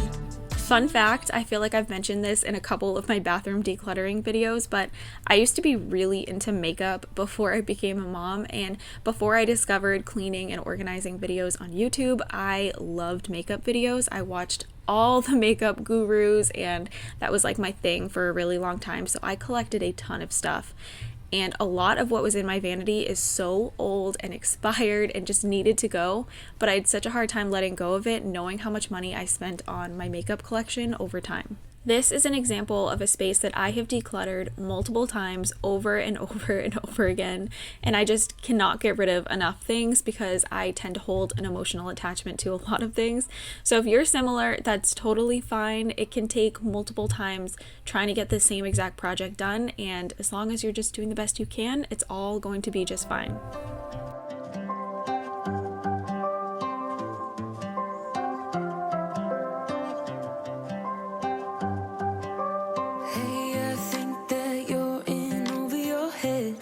Speaker 1: Fun fact, I feel like I've mentioned this in a couple of my bathroom decluttering videos, but I used to be really into makeup before I became a mom, and before I discovered cleaning and organizing videos on YouTube, I loved makeup videos. I watched all the makeup gurus, and that was like my thing for a really long time, so I collected a ton of stuff. And a lot of what was in my vanity is so old and expired and just needed to go, but I had such a hard time letting go of it, knowing how much money I spent on my makeup collection over time. This is an example of a space that I have decluttered multiple times over and over and over again, and I just cannot get rid of enough things because I tend to hold an emotional attachment to a lot of things. So if you're similar, that's totally fine. It can take multiple times trying to get the same exact project done, and as long as you're just doing the best you can, it's all going to be just fine.
Speaker 3: Hey, I think that you're in over your head.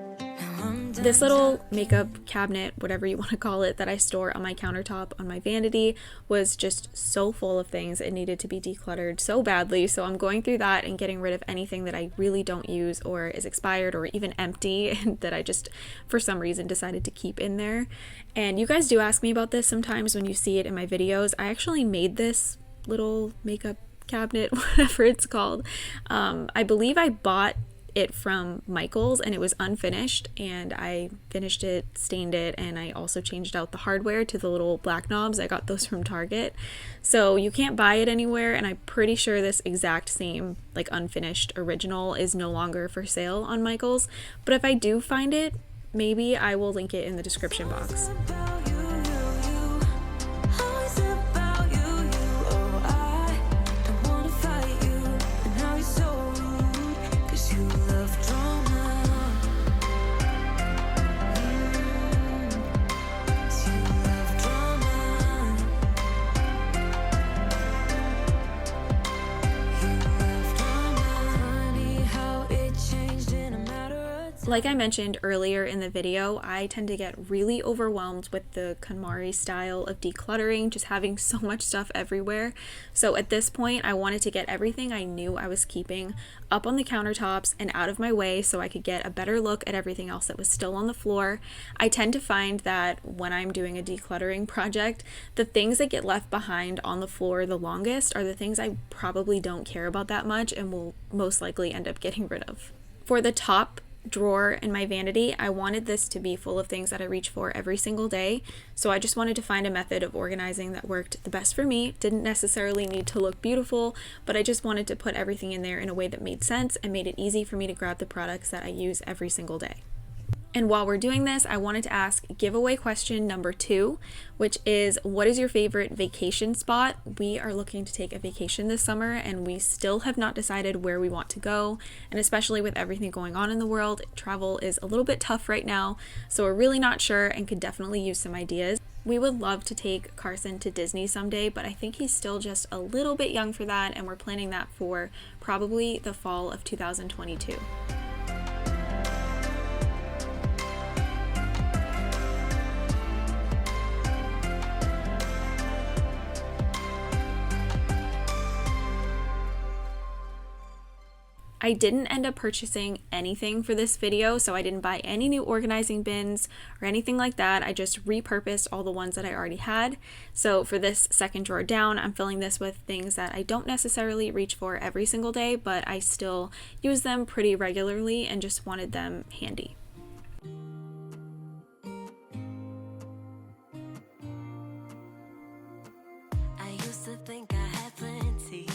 Speaker 3: Now I'm done.
Speaker 1: This little makeup cabinet, whatever you want to call it, that I store on my countertop on my vanity was just so full of things. It needed to be decluttered so badly, so I'm going through that and getting rid of anything that I really don't use or is expired or even empty and that I just for some reason decided to keep in there. And you guys do ask me about this sometimes when you see it in my videos. I actually made this little makeup cabinet, whatever it's called. I believe I bought it from Michael's and it was unfinished, and I finished it, stained it, and I also changed out the hardware to the little black knobs. I got those from Target. So you can't buy it anywhere, and I'm pretty sure this exact same like unfinished original is no longer for sale on Michael's, but if I do find it, maybe I will link it in the description box. Like I mentioned earlier in the video, I tend to get really overwhelmed with the Konmari style of decluttering, just having so much stuff everywhere. So at this point, I wanted to get everything I knew I was keeping up on the countertops and out of my way so I could get a better look at everything else that was still on the floor. I tend to find that when I'm doing a decluttering project, the things that get left behind on the floor the longest are the things I probably don't care about that much and will most likely end up getting rid of. For the top drawer in my vanity, I wanted this to be full of things that I reach for every single day, so I just wanted to find a method of organizing that worked the best for me. Didn't necessarily need to look beautiful, but I just wanted to put everything in there in a way that made sense and made it easy for me to grab the products that I use every single day. And while we're doing this, I wanted to ask giveaway question number 2, which is, what is your favorite vacation spot? We are looking to take a vacation this summer, and we still have not decided where we want to go. And especially with everything going on in the world, travel is a little bit tough right now, so we're really not sure and could definitely use some ideas. We would love to take Carson to Disney someday, but I think he's still just a little bit young for that, and we're planning that for probably the fall of 2022. I didn't end up purchasing anything for this video, so I didn't buy any new organizing bins or anything like that. I just repurposed all the ones that I already had. So for this second drawer down, I'm filling this with things that I don't necessarily reach for every single day, but I still use them pretty regularly and just wanted them handy.
Speaker 2: I used to think I had plenty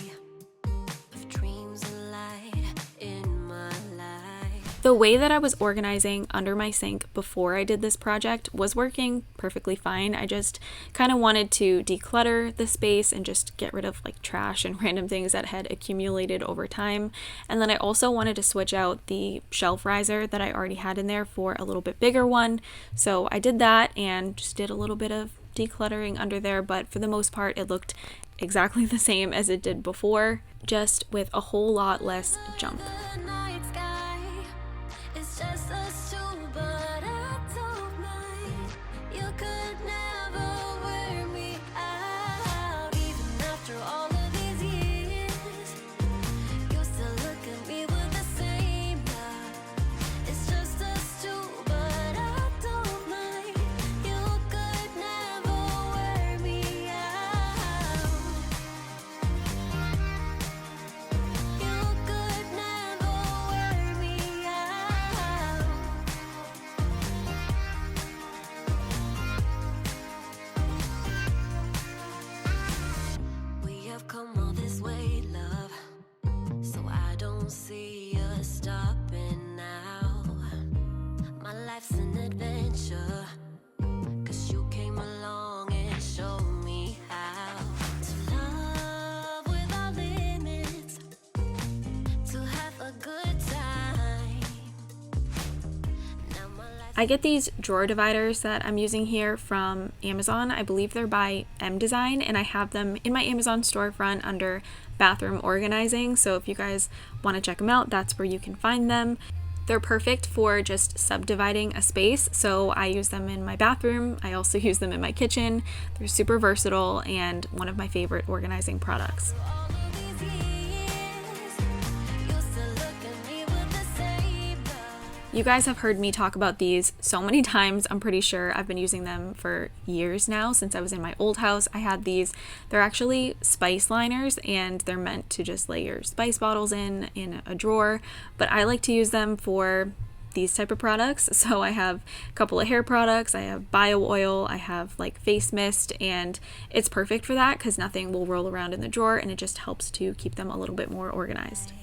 Speaker 2: of dreams and light in my life.
Speaker 1: The way that I was organizing under my sink before I did this project was working perfectly fine. I just kind of wanted to declutter the space and just get rid of like trash and random things that had accumulated over time. And then I also wanted to switch out the shelf riser that I already had in there for a little bit bigger one. So I did that and just did a little bit of decluttering under there, but for the most part it looked exactly the same as it did before, just with a whole lot less junk.
Speaker 2: The night sky is just us two, but I don't mind. You could never wear me out, even after all of these years. You still look at me with the same love. It's just us two, but I don't mind. You could never wear me out. You could never wear me out. We have come all this way, love, so I don't see us stopping now. My life's an adventure, 'cause you came along and showed me how to love without limits, to have a good time. Now my life.
Speaker 1: I get these drawer dividers that I'm using here from Amazon. I believe they're by M Design, and I have them in my Amazon storefront under bathroom organizing. So if you guys want to check them out, that's where you can find them. They're perfect for just subdividing a space. So I use them in my bathroom. I also use them in my kitchen. They're super versatile and one of my favorite organizing products.
Speaker 2: All of these years, you still look at me with the same love.
Speaker 1: You guys have heard me talk about these so many times. I'm pretty sure I've been using them for years now. Since I was in my old house, I had these. They're actually spice liners, and they're meant to just lay your spice bottles in a drawer, but I like to use them for these type of products. So I have a couple of hair products, I have bio oil, I have like face mist, and it's perfect for that because nothing will roll around in the drawer, and it just helps to keep them a little bit more organized.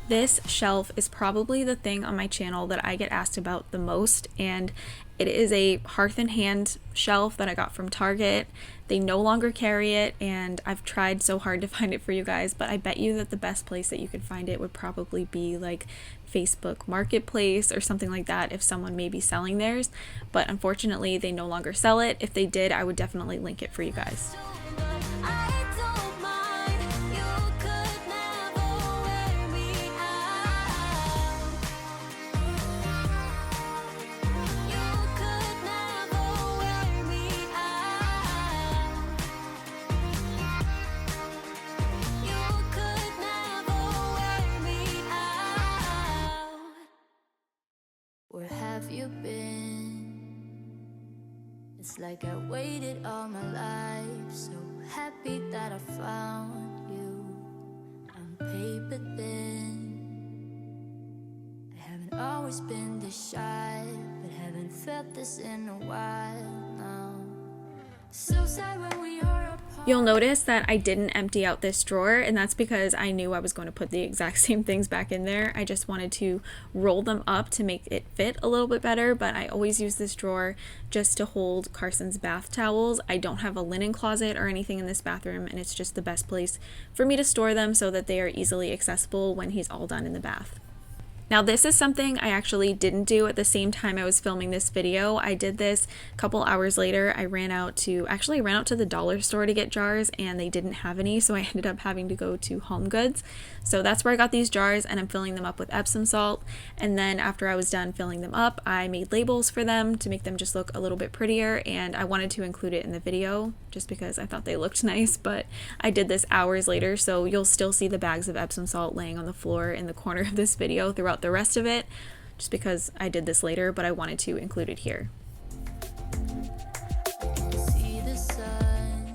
Speaker 1: This shelf is probably the thing on my channel that I get asked about the most, and it is a Hearth and Hand shelf that I got from Target. They no longer carry it, and I've tried so hard to find it for you guys, but I bet you that the best place that you could find it would probably be like Facebook Marketplace or something like that if someone may be selling theirs, but unfortunately they no longer sell it. If they did, I would definitely link it for you guys.
Speaker 2: Where have you been? It's like I waited all my life, so happy that I found you on paper thin. I haven't always been this shy, but haven't felt this in a while now. So sad when we are apart.
Speaker 1: You'll notice that I didn't empty out this drawer, and that's because I knew I was going to put the exact same things back in there. I just wanted to roll them up to make it fit a little bit better, but I always use this drawer just to hold Carson's bath towels. I don't have a linen closet or anything in this bathroom, and it's just the best place for me to store them so that they are easily accessible when he's all done in the bath. Now this is something I actually didn't do at the same time I was filming this video. I did this a couple hours later. I ran out to the dollar store to get jars, and they didn't have any, so I ended up having to go to Home Goods. So that's where I got these jars, and I'm filling them up with Epsom salt. And then after I was done filling them up, I made labels for them to make them just look a little bit prettier, and I wanted to include it in the video just because I thought they looked nice, but I did this hours later, so you'll still see the bags of Epsom salt laying on the floor in the corner of this video throughout the rest of it, just because I did this later, but I wanted to include it here.
Speaker 2: See the sun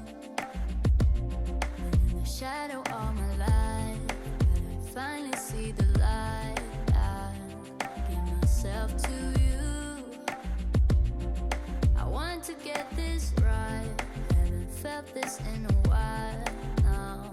Speaker 2: in the shadow all my life, but I finally see the light. I give myself to you. I want to get this right. Haven't felt this in a while now.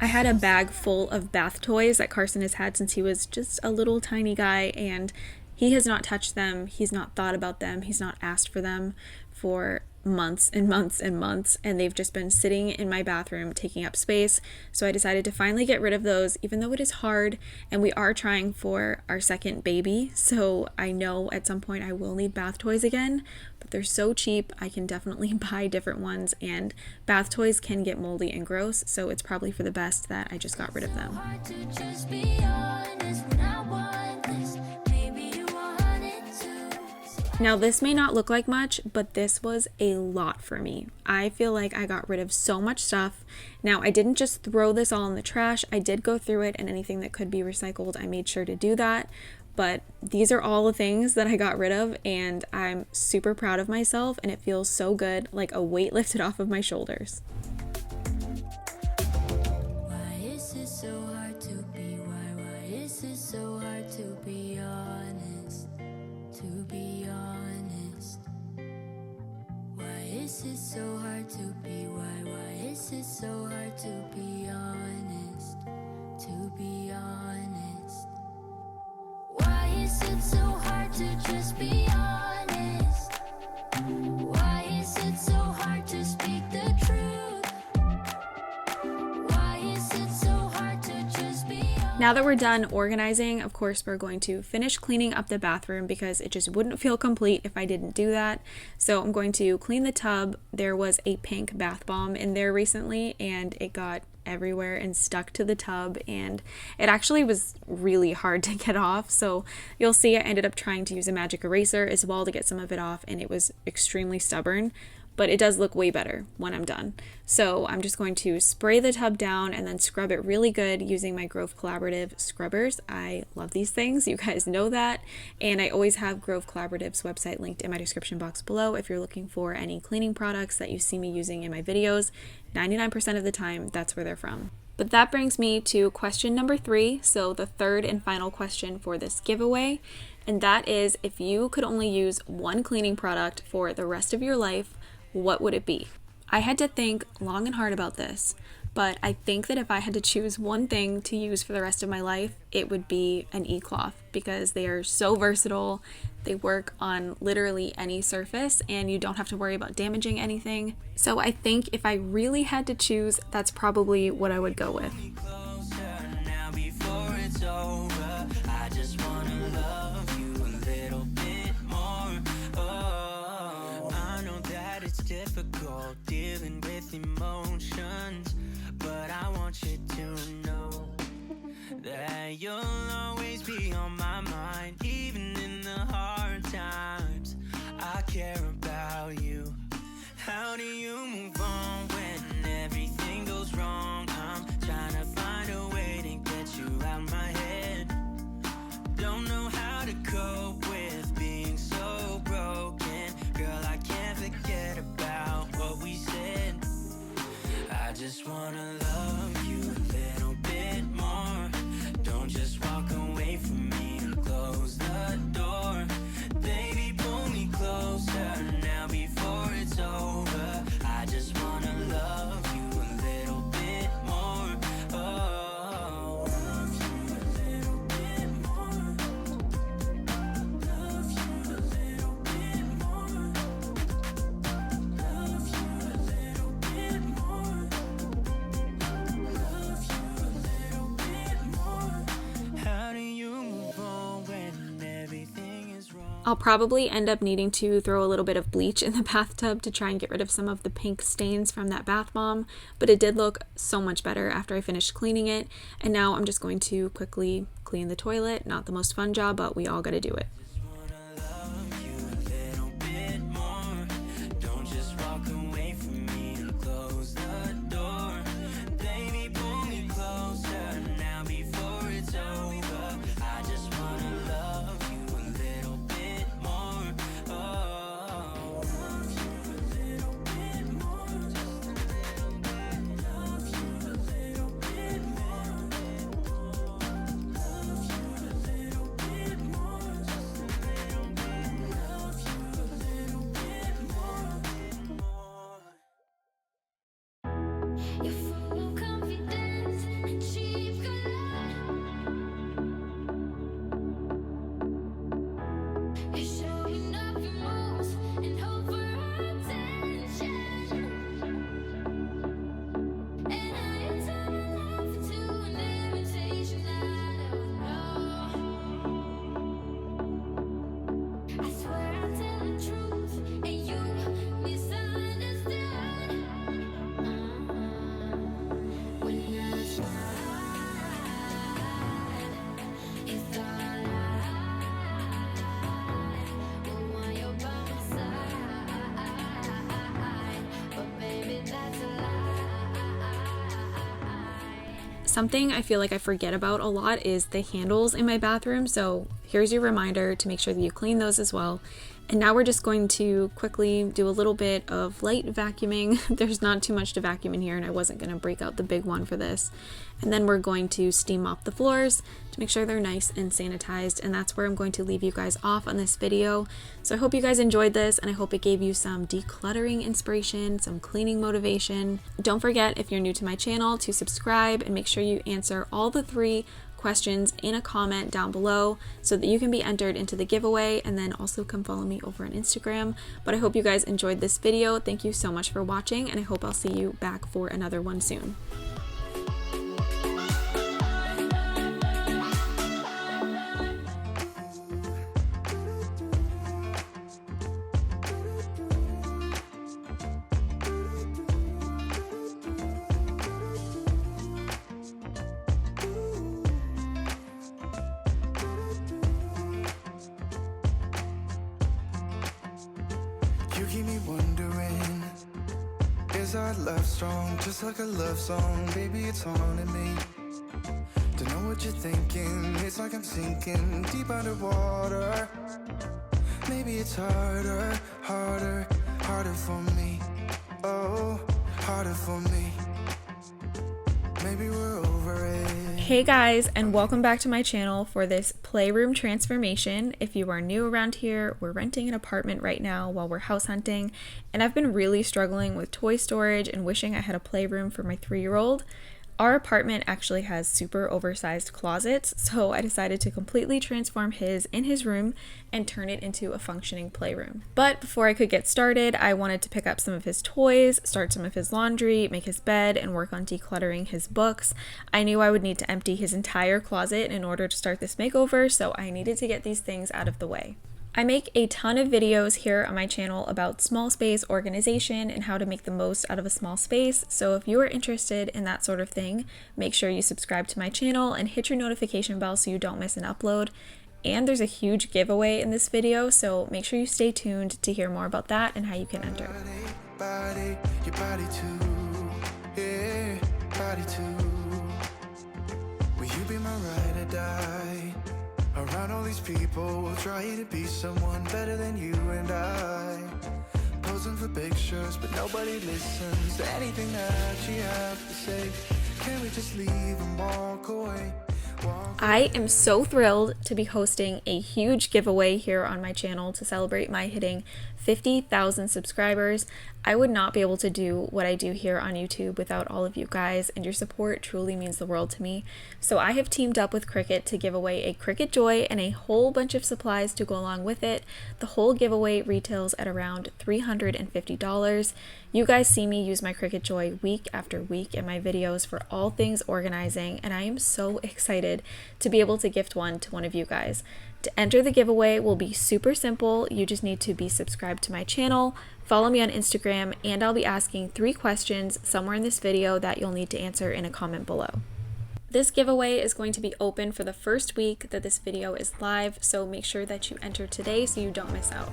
Speaker 1: I had a bag full of bath toys that Carson has had since he was just a little tiny guy, and he has not touched them, he's not thought about them, he's not asked for them for months and months and months, and they've just been sitting in my bathroom taking up space. So I decided to finally get rid of those, even though it is hard, and we are trying for our second baby, so I know at some point I will need bath toys again, but they're so cheap I can definitely buy different ones, and bath toys can get moldy and gross, so it's probably for the best that I just got rid of them.
Speaker 2: Hard to just be honest when I want this. Maybe you want it too.
Speaker 1: Now this may not look like much, but this was a lot for me. I feel like I got rid of so much stuff. Now I didn't just throw this all in the trash. I did go through it, and anything that could be recycled, I made sure to do that. But these are all the things that I got rid of, and I'm super proud of myself, and it feels so good, like a weight lifted off of my shoulders.
Speaker 2: Why is it so hard to be? Why is it so hard to be honest? To be honest. Why is it so hard to be? Why is it so hard to be honest? To be honest. Why is it so hard to just be honest? Why is it so hard to speak the truth? Why is it so hard to just be honest?
Speaker 1: Now that we're done organizing, of course, we're going to finish cleaning up the bathroom because it just wouldn't feel complete if I didn't do that. So I'm going to clean the tub. There was a pink bath bomb in there recently, and it got everywhere and stuck to the tub, and it actually was really hard to get off. So you'll see I ended up trying to use a magic eraser as well to get some of it off, and it was extremely stubborn. but it does look way better when I'm done. So I'm just going to spray the tub down and then scrub it really good using my Grove Collaborative scrubbers. I love these things, you guys know that, and I always have Grove Collaborative's website linked in my description box below if you're looking for any cleaning products that you see me using in my videos. 99% of the time, that's where they're from. But that brings me to question number 3, so the third and final question for this giveaway, and that is, if you could only use one cleaning product for the rest of your life, what would it be? I had to think long and hard about this, but I think that if I had to choose one thing to use for the rest of my life, it would be an e-cloth, because they are so versatile. They work on literally any surface and you don't have to worry about damaging anything. So I think if I really had to choose, that's probably what I would go with.
Speaker 3: Difficult dealing with emotions, but I want you to know that you'll always be on my mind, even in the hard times. I care about you. How do you move on when everything goes wrong? I'm trying to find a way to get you out my head. Don't know how to cope with being so broken. Girl, I can't forget about what we said. I just wanna love you a little bit more. Don't just walk away from me and close the door. Baby, pull me closer now before it's over. I just wanna love you a little bit more. Oh, love you a little bit more. Love you a little bit more. Love you a little bit more. Love you a little bit more. How do you move on when everything is wrong?
Speaker 1: I'll probably end up needing to throw a little bit of bleach in the bathtub to try and get rid of some of the pink stains from that bath bomb, but it did look so much better after I finished cleaning it, and now I'm just going to quickly clean the toilet. Not the most fun job, but we all gotta do it.
Speaker 3: Love you a little bit more. Don't just walk away from me and close the door. Baby, pull me closer now before it's over. I just wanna love you a little bit more. Oh, love you a little bit more. Just a little bit. Love you a little bit more. Love you a little bit more. Just a little bit. Love you a little bit more.
Speaker 2: You're full of confidence and cheap You're showing up your moves and hope for attention. And I am turning life into an invitation I don't know. I swear I'll tell the truth and you misunderstood. When I smile, it's all I want you by my side, but baby that's a lie.
Speaker 1: Something I feel like I forget about a lot is the handles in my bathroom, so here's your reminder to make sure that you clean those as well. And now we're just going to quickly do a little bit of light vacuuming. There's not too much to vacuum in here, and I wasn't going to break out the big one for this. And then we're going to steam mop the floors to make sure they're nice and sanitized, and that's where I'm going to leave you guys off on this video. So I hope you guys enjoyed this, and I hope it gave you some decluttering inspiration, some cleaning motivation. Don't forget, if you're new to my channel, to subscribe and make sure you answer all the 3 questions in a comment down below so that you can be entered into the giveaway, and then also come follow me over on Instagram. But I hope you guys enjoyed this video. Thank you so much for watching, and I hope I'll see you back for another one soon.
Speaker 3: You keep me wondering
Speaker 5: Is our love strong, just like a love song? Baby, it's haunting me. Don't know what you're thinking. It's like I'm sinking deep underwater. Maybe it's harder, harder, harder for me. Oh, harder for me. Maybe we're over it.
Speaker 1: Hey guys, and welcome back to my channel for this Playroom transformation. If you are new around here, we're renting an apartment right now while we're house hunting, and I've been really struggling with toy storage and wishing I had a playroom for my 3-year-old. Our apartment actually has super oversized closets, so I decided to completely transform his in his room and turn it into a functioning playroom. But before I could get started, I wanted to pick up some of his toys, start some of his laundry, make his bed, and work on decluttering his books. I knew I would need to empty his entire closet in order to start this makeover, so I needed to get these things out of the way. I make a ton of videos here on my channel about small space organization and how to make the most out of a small space, so if you are interested in that sort of thing, make sure you subscribe to my channel and hit your notification bell so you don't miss an upload. And there's a huge giveaway in this video, so make sure you stay tuned to hear more about that and how you can enter.
Speaker 5: Body, your body too, yeah, body too. Will you be my ride or die? Around all these people, we'll try to be someone better than you and I. Posing for pictures, but nobody listens to anything that you have to say. Can we just leave and walk away?
Speaker 1: I am so thrilled to be hosting a huge giveaway here on my channel to celebrate my hitting 50,000 subscribers. I would not be able to do what I do here on YouTube without all of you guys, and your support truly means the world to me. So I have teamed up with Cricut to give away a Cricut Joy and a whole bunch of supplies to go along with it. The whole giveaway retails at around $350. You guys see me use my Cricut Joy week after week in my videos for all things organizing, and I am so excited to be able to gift one to one of you guys. To enter the giveaway will be super simple. You just need to be subscribed to my channel, follow me on Instagram, and I'll be asking 3 questions somewhere in this video that you'll need to answer in a comment below. This giveaway is going to be open for the first week that this video is live, so make sure that you enter today so you don't miss out.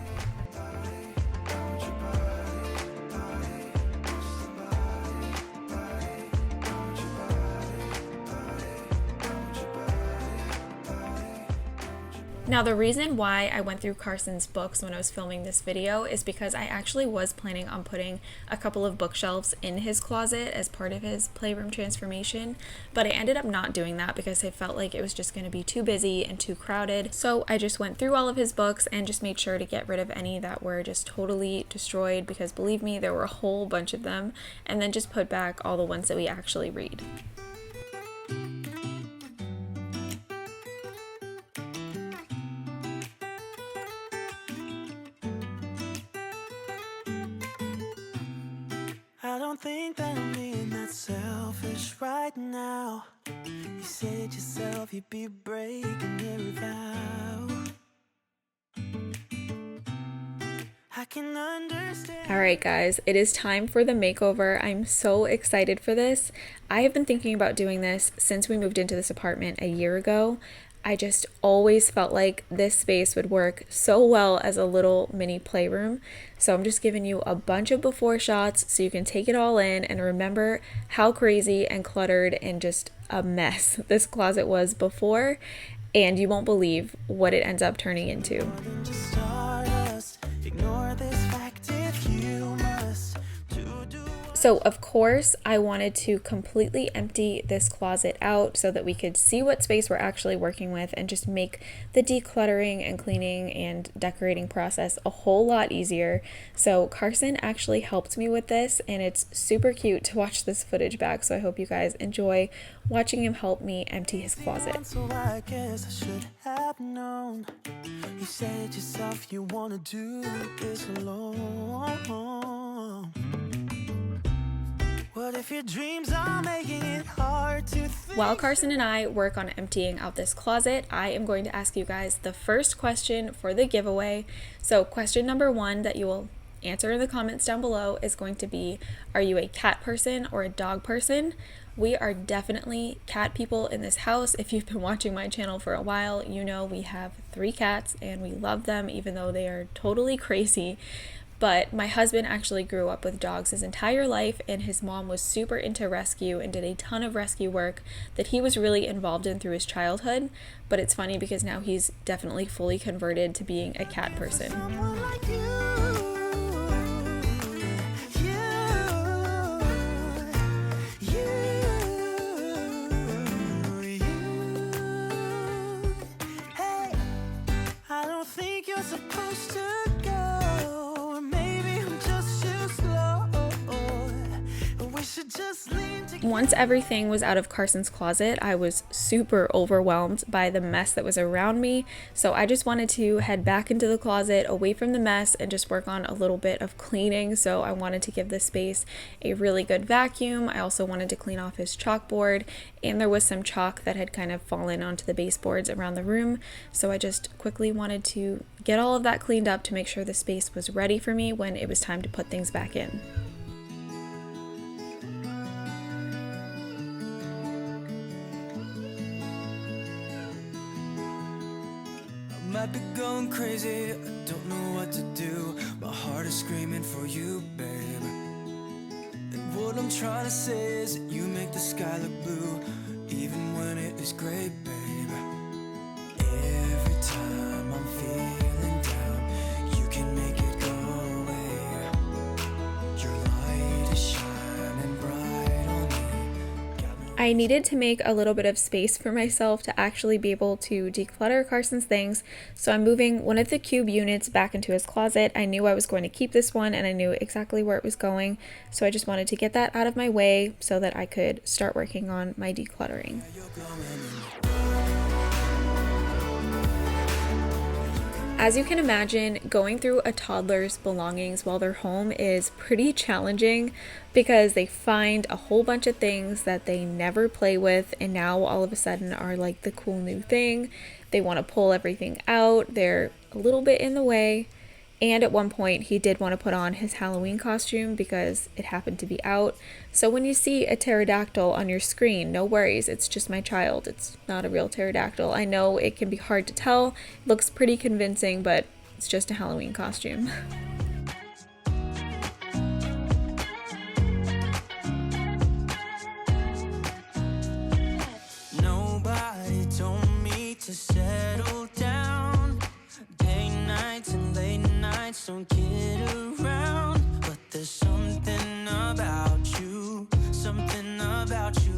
Speaker 1: Now, the reason why I went through Carson's books when I was filming this video is because I actually was planning on putting a couple of bookshelves in his closet as part of his playroom transformation, but I ended up not doing that because I felt like it was just going to be too busy and too crowded. So I just went through all of his books and just made sure to get rid of any that were just totally destroyed, because believe me, there were a whole bunch of them, and then just put back all the ones that we actually read.
Speaker 3: I don't think that I'm being that selfish right now. You said yourself you'd be breaking every vow. I can understand.
Speaker 1: Alright guys, it is time for the makeover. I'm so excited for this. I have been thinking about doing this since we moved into this apartment a year ago. I just always felt like this space would work so well as a little mini playroom. So I'm just giving you a bunch of before shots so you can take it all in and remember how crazy and cluttered and just a mess this closet was before, and you won't believe what it ends up turning into. So of course I wanted to completely empty this closet out so that we could see what space we're actually working with and just make the decluttering and cleaning and decorating process a whole lot easier. So Carson actually helped me with this, and it's super cute to watch this footage back, so I hope you guys enjoy watching him help me empty his closet.
Speaker 3: So I guess I should have known. You said yourself you want to do this alone. What if your dreams are making it hard to think?
Speaker 1: While Carson and I work on emptying out this closet, I am going to ask you guys the first question for the giveaway. So question number 1 that you will answer in the comments down below is going to be, are you a cat person or a dog person? We are definitely cat people in this house. If you've been watching my channel for a while, you know we have 3 cats and we love them even though they are totally crazy. But my husband actually grew up with dogs his entire life, and his mom was super into rescue and did a ton of rescue work that he was really involved in through his childhood. But it's funny because now he's definitely fully converted to being a cat person.
Speaker 3: Someone like you. Hey, I don't think you're supposed to go. Or maybe I'm just too slow. We should just lean together.
Speaker 1: Once everything was out of Carson's closet, I was super overwhelmed by the mess that was around me. So I just wanted to head back into the closet, away from the mess, and just work on a little bit of cleaning. So I wanted to give this space a really good vacuum. I also wanted to clean off his chalkboard, and there was some chalk that had kind of fallen onto the baseboards around the room. So I just quickly wanted to get all of that cleaned up to make sure the space was ready for me when it was time to put things back in.
Speaker 3: Might be going crazy, I don't know what to do. My heart is screaming for you, babe. And what I'm trying to say is that you make the sky look blue, even when it is gray, babe. Every time I'm feeling down, you can make it go away. Your light is shining bright on me.
Speaker 1: I needed to make a little bit of space for myself to actually be able to declutter Carson's things, so I'm moving one of the cube units back into his closet. I knew I was going to keep this one and I knew exactly where it was going, so I just wanted to get that out of my way so that I could start working on my decluttering. As you can imagine, going through a toddler's belongings while they're home is pretty challenging because they find a whole bunch of things that they never play with and now all of a sudden are like the cool new thing. They want to pull everything out. They're a little bit in the way. And at one point, he did want to put on his Halloween costume because it happened to be out. So when you see a pterodactyl on your screen, no worries, it's just my child. It's not a real pterodactyl. I know it can be hard to tell. It looks pretty convincing, but it's just a Halloween costume.
Speaker 3: Nobody told me to settle down. Day nights and late nights don't kid around. But there's something about you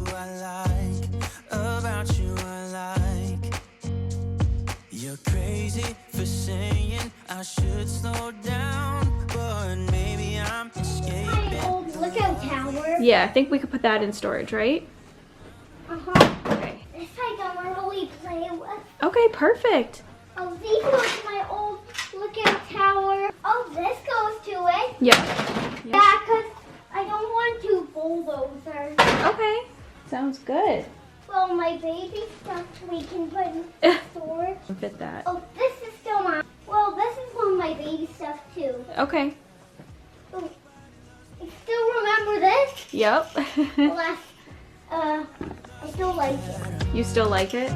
Speaker 3: I like, about you I like. You're crazy for saying I should slow down, but maybe I'm escaping.
Speaker 4: My old lookout tower.
Speaker 1: Yeah, I think we could put that in storage, right? Okay.
Speaker 4: This I don't really play with.
Speaker 1: Okay, perfect.
Speaker 4: Oh, these go to my old lookout tower. Oh, this goes to it.
Speaker 1: Yep.
Speaker 4: Yeah, because I don't want two bulldozers.
Speaker 1: Okay. Sounds good.
Speaker 4: Well, my baby stuff we can put in storage.
Speaker 1: Fit that.
Speaker 4: Oh, this is still mine. Well, this is one of my baby stuff too.
Speaker 1: Okay.
Speaker 4: Oh, I still remember this.
Speaker 1: Yep.
Speaker 4: Well, I still like it.
Speaker 1: You still like it?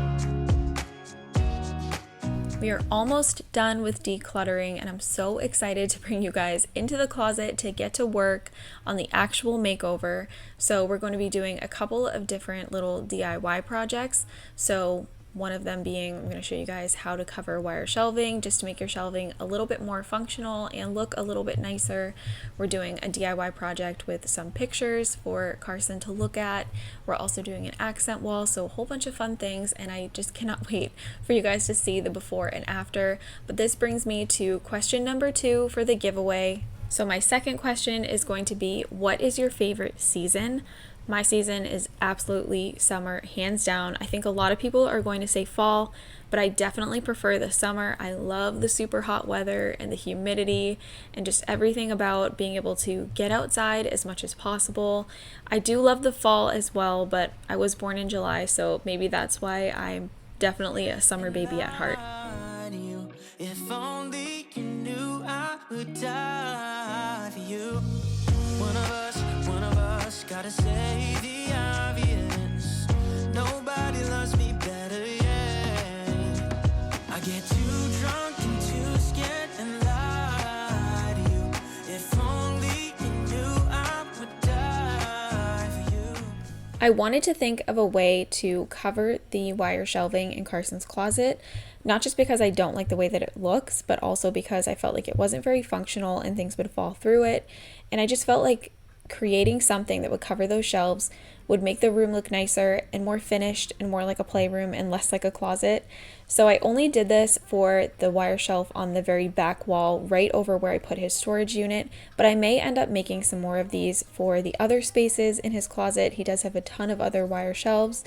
Speaker 1: We are almost done with decluttering and I'm so excited to bring you guys into the closet to get to work on the actual makeover. So we're going to be doing a couple of different little DIY projects. So one of them being, I'm going to show you guys how to cover wire shelving just to make your shelving a little bit more functional and look a little bit nicer. We're doing a DIY project with some pictures for Carson to look at. We're also doing an accent wall, so a whole bunch of fun things, and I just cannot wait for you guys to see the before and after. But this brings me to question number 2 for the giveaway. So my second question is going to be, what is your favorite season? My season is absolutely summer, hands down. I think a lot of people are going to say fall, but I definitely prefer the summer. I love the super hot weather and the humidity and just everything about being able to get outside as much as possible. I do love the fall as well, but I was born in July, so maybe that's why I'm definitely a summer baby at heart.
Speaker 3: If only you knew I would die for you. One of us gotta say the obvious. Nobody loves me better, yeah. I get too drunk and too scared and lie to you.
Speaker 1: I wanted to think of a way to cover the wire shelving in Carson's closet, not just because I don't like the way that it looks, but also because I felt like it wasn't very functional and things would fall through it. And I just felt like creating something that would cover those shelves would make the room look nicer and more finished and more like a playroom and less like a closet. So I only did this for the wire shelf on the very back wall right over where I put his storage unit, but I may end up making some more of these for the other spaces in his closet. He does have a ton of other wire shelves,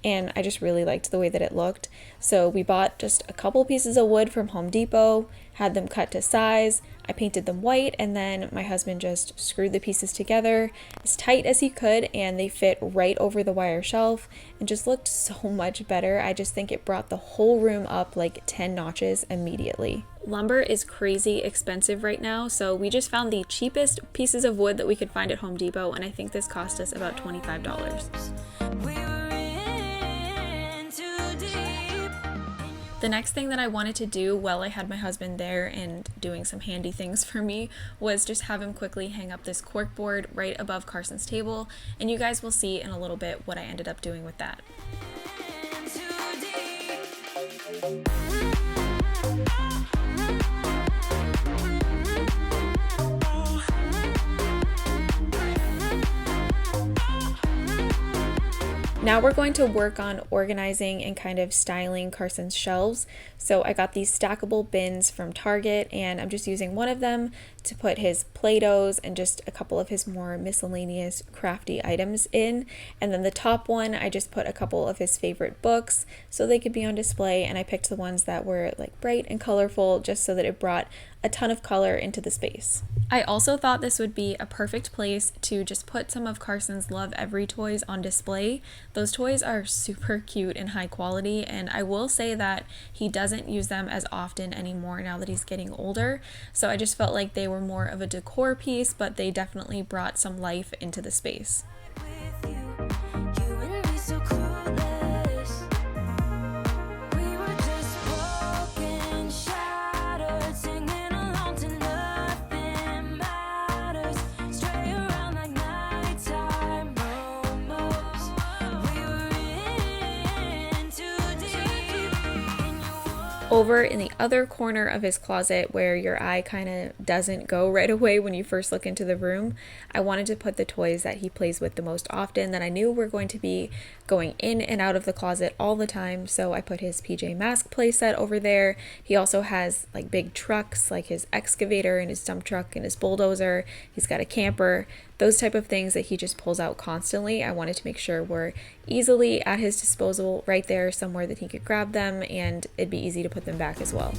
Speaker 1: and I just really liked the way that it looked. So we bought just a couple pieces of wood from Home Depot, had them cut to size. I painted them white, and then my husband just screwed the pieces together as tight as he could, and they fit right over the wire shelf and just looked so much better. I just think it brought the whole room up like 10 notches immediately. Lumber is crazy expensive right now, so we just found the cheapest pieces of wood that we could find at Home Depot, and I think this cost us about $25. The next thing that I wanted to do while I had my husband there and doing some handy things for me was just have him quickly hang up this cork board right above Carson's table, and you guys will see in a little bit what I ended up doing with that. Now we're going to work on organizing and kind of styling Carson's shelves. So I got these stackable bins from Target, and I'm just using one of them to put his Play-Dohs and just a couple of his more miscellaneous crafty items in. And then the top one, I just put a couple of his favorite books so they could be on display, and I picked the ones that were like bright and colorful just so that it brought a ton of color into the space. I also thought this would be a perfect place to just put some of Carson's Love Every toys on display. Those toys are super cute and high quality, and I will say that he doesn't use them as often anymore now that he's getting older. So I just felt like they were more of a decor piece, but they definitely brought some life into the space. Over in the other corner of his closet where your eye kind of doesn't go right away when you first look into the room, I wanted to put the toys that he plays with the most often that I knew were going to be going in and out of the closet all the time. So I put his PJ Masks playset over there. He also has like big trucks like his excavator and his dump truck and his bulldozer. He's got a camper. Those type of things that he just pulls out constantly. I wanted to make sure were easily at his disposal right there somewhere that he could grab them, and it'd be easy to put them back as well.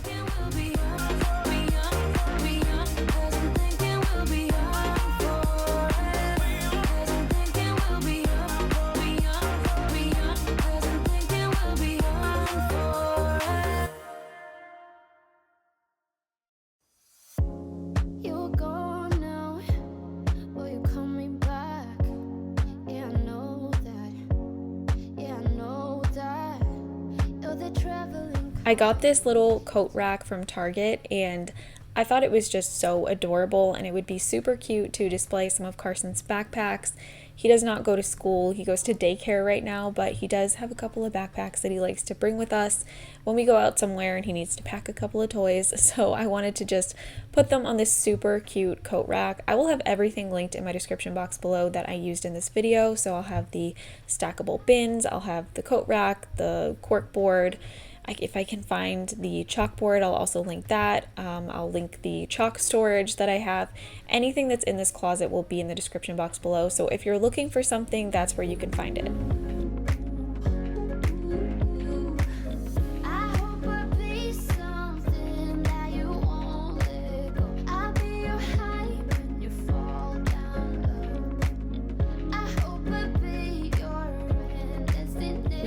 Speaker 1: I got this little coat rack from Target, and I thought it was just so adorable, and it would be super cute to display some of Carson's backpacks. He does not go to school, he goes to daycare right now, but he does have a couple of backpacks that he likes to bring with us when we go out somewhere and he needs to pack a couple of toys. So I wanted to just put them on this super cute coat rack. I will have everything linked in my description box below that I used in this video. So I'll have the stackable bins, I'll have the coat rack, the cork board. If I can find the chalkboard, I'll also link that. I'll link the chalk storage that I have. Anything that's in this closet will be in the description box below. So if you're looking for something, that's where you can find it.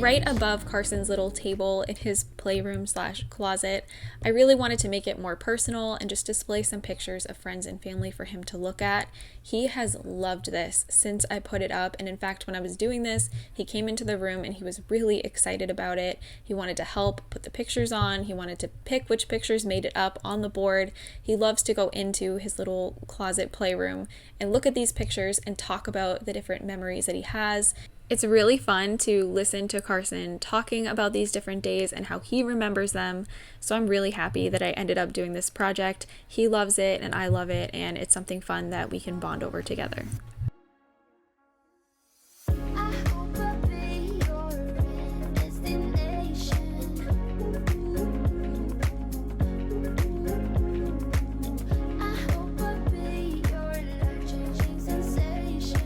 Speaker 1: Right above Carson's little table in his playroom / closet, I really wanted to make it more personal and just display some pictures of friends and family for him to look at. He has loved this since I put it up, and in fact, when I was doing this, he came into the room and he was really excited about it. He wanted to help put the pictures on. He wanted to pick which pictures made it up on the board. He loves to go into his little closet playroom and look at these pictures and talk about the different memories that he has. It's really fun to listen to Carson talking about these different days and how he remembers them. So I'm really happy that I ended up doing this project. He loves it and I love it, and it's something fun that we can bond over together.
Speaker 2: I hope I'll be your destination. I hope I'll be your life-changing sensation.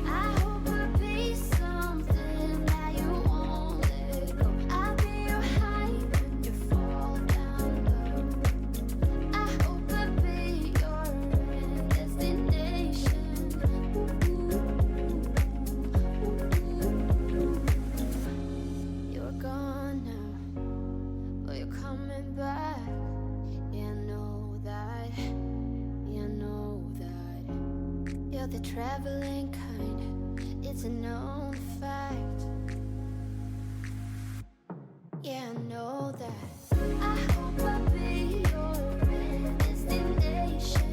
Speaker 2: I hope I'll be something that you won't let go. I'll be your high when you fall down low. I hope I'll be your destination. You're gone now, but you're coming back. Yeah, I know that. Yeah, I know that. You're the traveling kind. It's a known fact. Yeah, I know that. I hope I'll be your destination.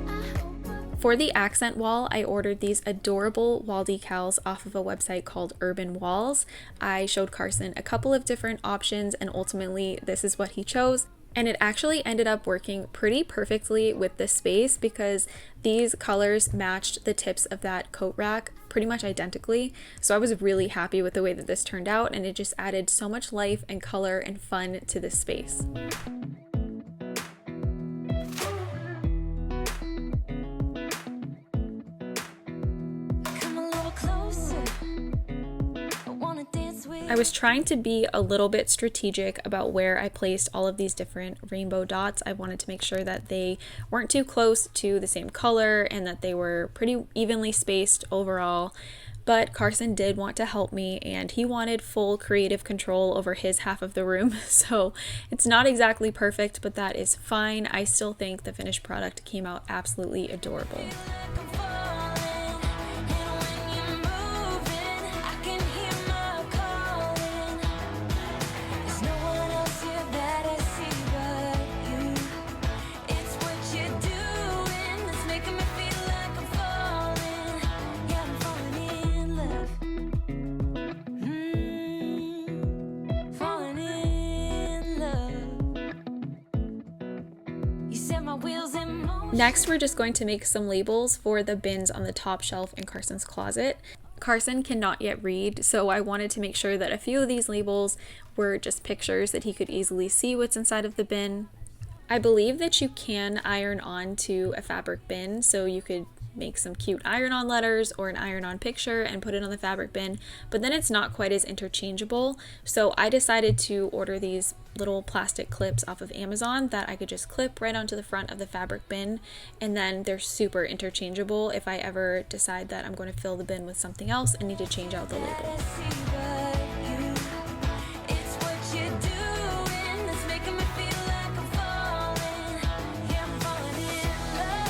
Speaker 2: I hope I'll
Speaker 1: For the accent wall, I ordered these adorable wall decals off of a website called Urban Walls. I showed Carson a couple of different options, and ultimately this is what he chose. And it actually ended up working pretty perfectly with the space because these colors matched the tips of that coat rack pretty much identically. So I was really happy with the way that this turned out, and it just added so much life and color and fun to this space.
Speaker 2: come a little closer. I wanna dance with
Speaker 1: I was trying to be a little bit strategic about where I placed all of these different rainbow dots. I wanted to make sure that they weren't too close to the same color and that they were pretty evenly spaced overall. But Carson did want to help me, and he wanted full creative control over his half of the room. So it's not exactly perfect, but that is fine. I still think the finished product came out absolutely adorable.
Speaker 2: I'm falling, and when you're moving, I can hear my calling. There's no one else here that I see but you. It's what you're doing that's making me feel like I'm falling. Yeah, I'm falling in love. Falling in love. You set my wheels in motion.
Speaker 1: Next, we're just going to make some labels for the bins on the top shelf in Carson's closet. Carson cannot yet read, so I wanted to make sure that a few of these labels were just pictures that he could easily see what's inside of the bin. I believe that you can iron on to a fabric bin, so you could make some cute iron-on letters or an iron-on picture and put it on the fabric bin, but then it's not quite as interchangeable. So I decided to order these little plastic clips off of Amazon that I could just clip right onto the front of the fabric bin, and then they're super interchangeable if I ever decide that I'm going to fill the bin with something else and need to change out the label.
Speaker 2: It's what you're doing that's making me feel like I'm falling. Yeah, I'm falling in love.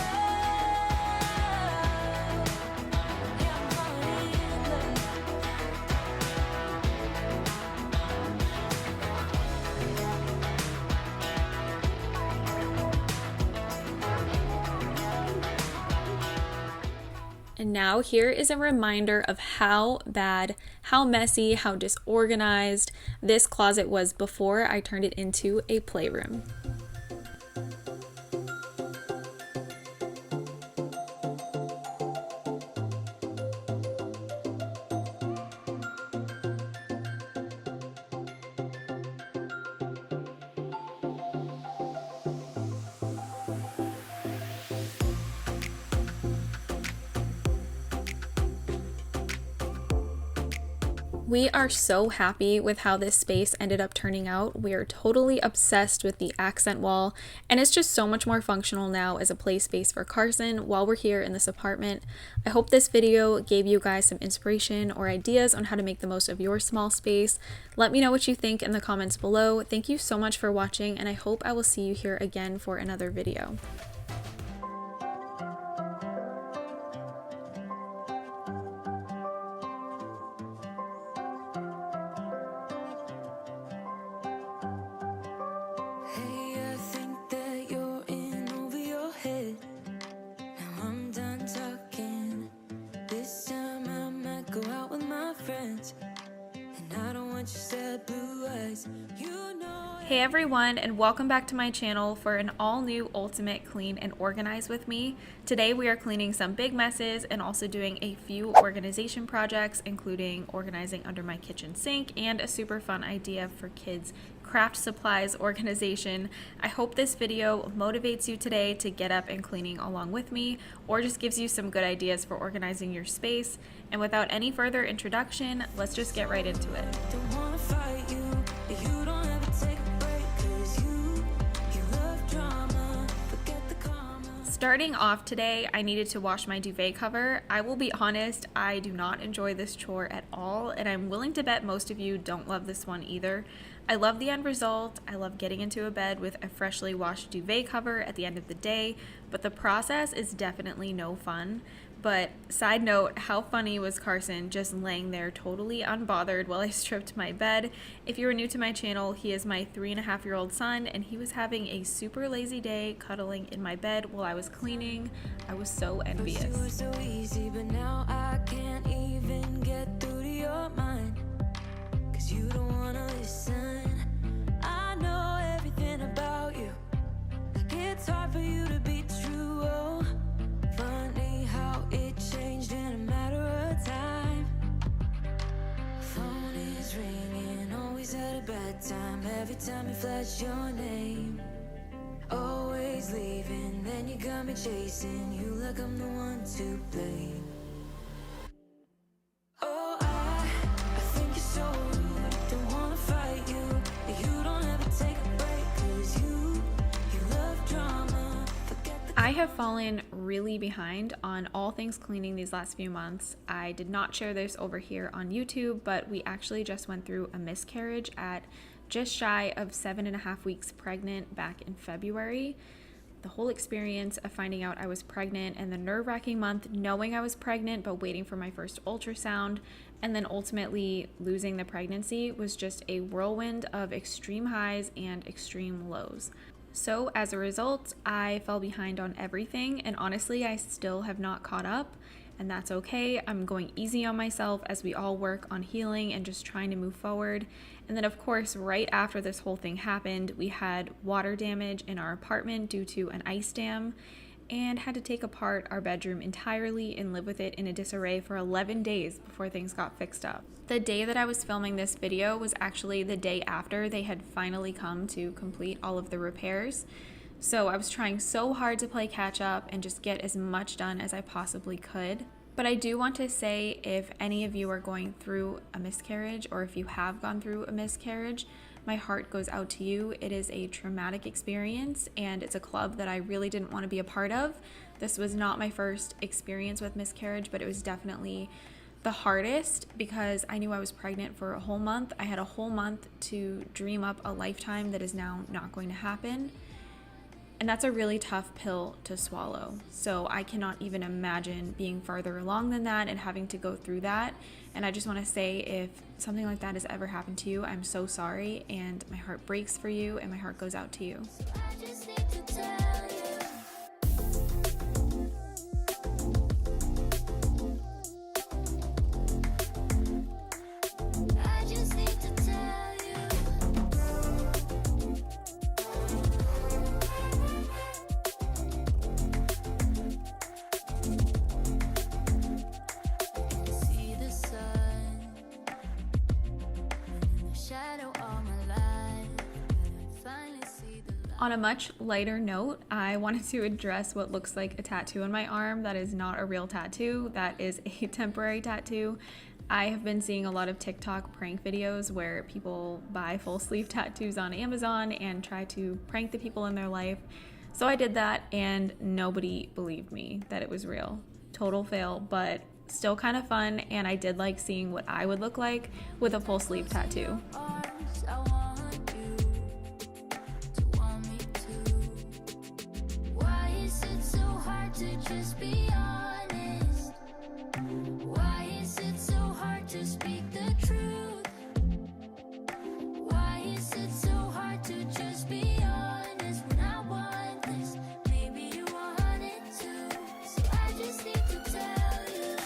Speaker 2: Yeah, I'm falling in love.
Speaker 1: And now here is a reminder of how bad, how messy, how disorganized this closet was before I turned it into a playroom. We are so happy with how this space ended up turning out. We are totally obsessed with the accent wall, and it's just so much more functional now as a play space for Carson while we're here in this apartment. I hope this video gave you guys some inspiration or ideas on how to make the most of your small space. Let me know what you think in the comments below. Thank you so much for watching, and I hope I will see you here again for another video.
Speaker 2: she said blue eyes. You know
Speaker 1: Hey everyone, and welcome back to my channel for an all-new Ultimate Clean and Organize with me. Today we are cleaning some big messes and also doing a few organization projects, including organizing under my kitchen sink and a super fun idea for kids' craft supplies organization. I hope this video motivates you today to get up and cleaning along with me, or just gives you some good ideas for organizing your space. And without any further introduction, let's just get right into it.
Speaker 2: don't wanna fight you, but you don't ever take a break, 'cause you love drama, forget the karma.
Speaker 1: Starting off today, I needed to wash my duvet cover. I will be honest, I do not enjoy this chore at all, and I'm willing to bet most of you don't love this one either. I love the end result. I love getting into a bed with a freshly washed duvet cover at the end of the day, but the process is definitely no fun. But side note, how funny was Carson just laying there totally unbothered while I stripped my bed? If you are new to my channel, he is my 3.5-year-old son, and he was having a super lazy day cuddling in my bed while I was cleaning. I was so
Speaker 2: First
Speaker 1: envious.
Speaker 2: you were so easy, but now I can't even get through to your mind, 'cause you don't wanna listen. I know everything about you, like it's hard for you to be true. Oh, funny how it changed in a matter of time. Phone is ringing, always at a bad time. Every time you flash your name, always leaving, then you got me chasing you like I'm the one to blame. Oh, I think you're so rude. Don't wanna fight you, but you don't ever take a break, 'cause you love drama. Forget the
Speaker 1: I have fallen really behind on all things cleaning these last few months. I did not share this over here on YouTube, but we actually just went through a miscarriage at just shy of 7.5 weeks pregnant back in February. The whole experience of finding out I was pregnant and the nerve-wracking month knowing I was pregnant but waiting for my first ultrasound, and then ultimately losing the pregnancy, was just a whirlwind of extreme highs and extreme lows. So as a result, I fell behind on everything, and honestly, I still have not caught up, and that's okay. I'm going easy on myself as we all work on healing and just trying to move forward. And then of course, right after this whole thing happened, we had water damage in our apartment due to an ice dam, and had to take apart our bedroom entirely and live with it in a disarray for 11 days before things got fixed up. The day that I was filming this video was actually the day after they had finally come to complete all of the repairs. So I was trying so hard to play catch up and just get as much done as I possibly could. But I do want to say, if any of you are going through a miscarriage, or if you have gone through a miscarriage, my heart goes out to you. It is a traumatic experience, and it's a club that I really didn't want to be a part of. This was not my first experience with miscarriage, but it was definitely the hardest because I knew I was pregnant for a whole month. I had a whole month to dream up a lifetime that is now not going to happen. And that's a really tough pill to swallow. So I cannot even imagine being farther along than that and having to go through that. And I just want to say, if something like that has ever happened to you, I'm so sorry, and my heart breaks for you, and my heart goes out to you.
Speaker 2: I just need to tell you. I just need to tell you. See the sun in the shadow all my life. Finally see the light.
Speaker 1: On a much lighter note, I wanted to address what looks like a tattoo on my arm. That is not a real tattoo. That is a temporary tattoo. I have been seeing a lot of TikTok prank videos where people buy full sleeve tattoos on Amazon and try to prank the people in their life. So I did that, and nobody believed me that it was real. Total fail, but still kind of fun, and I did like seeing what I would look like with a full sleeve tattoo.
Speaker 2: Arms, I want you to want me too. Why is it so hard to just be honest? Why is it so hard to speak the truth? Why is it so hard to just be honest when I want this? Maybe you want it too. So I just need to tell you.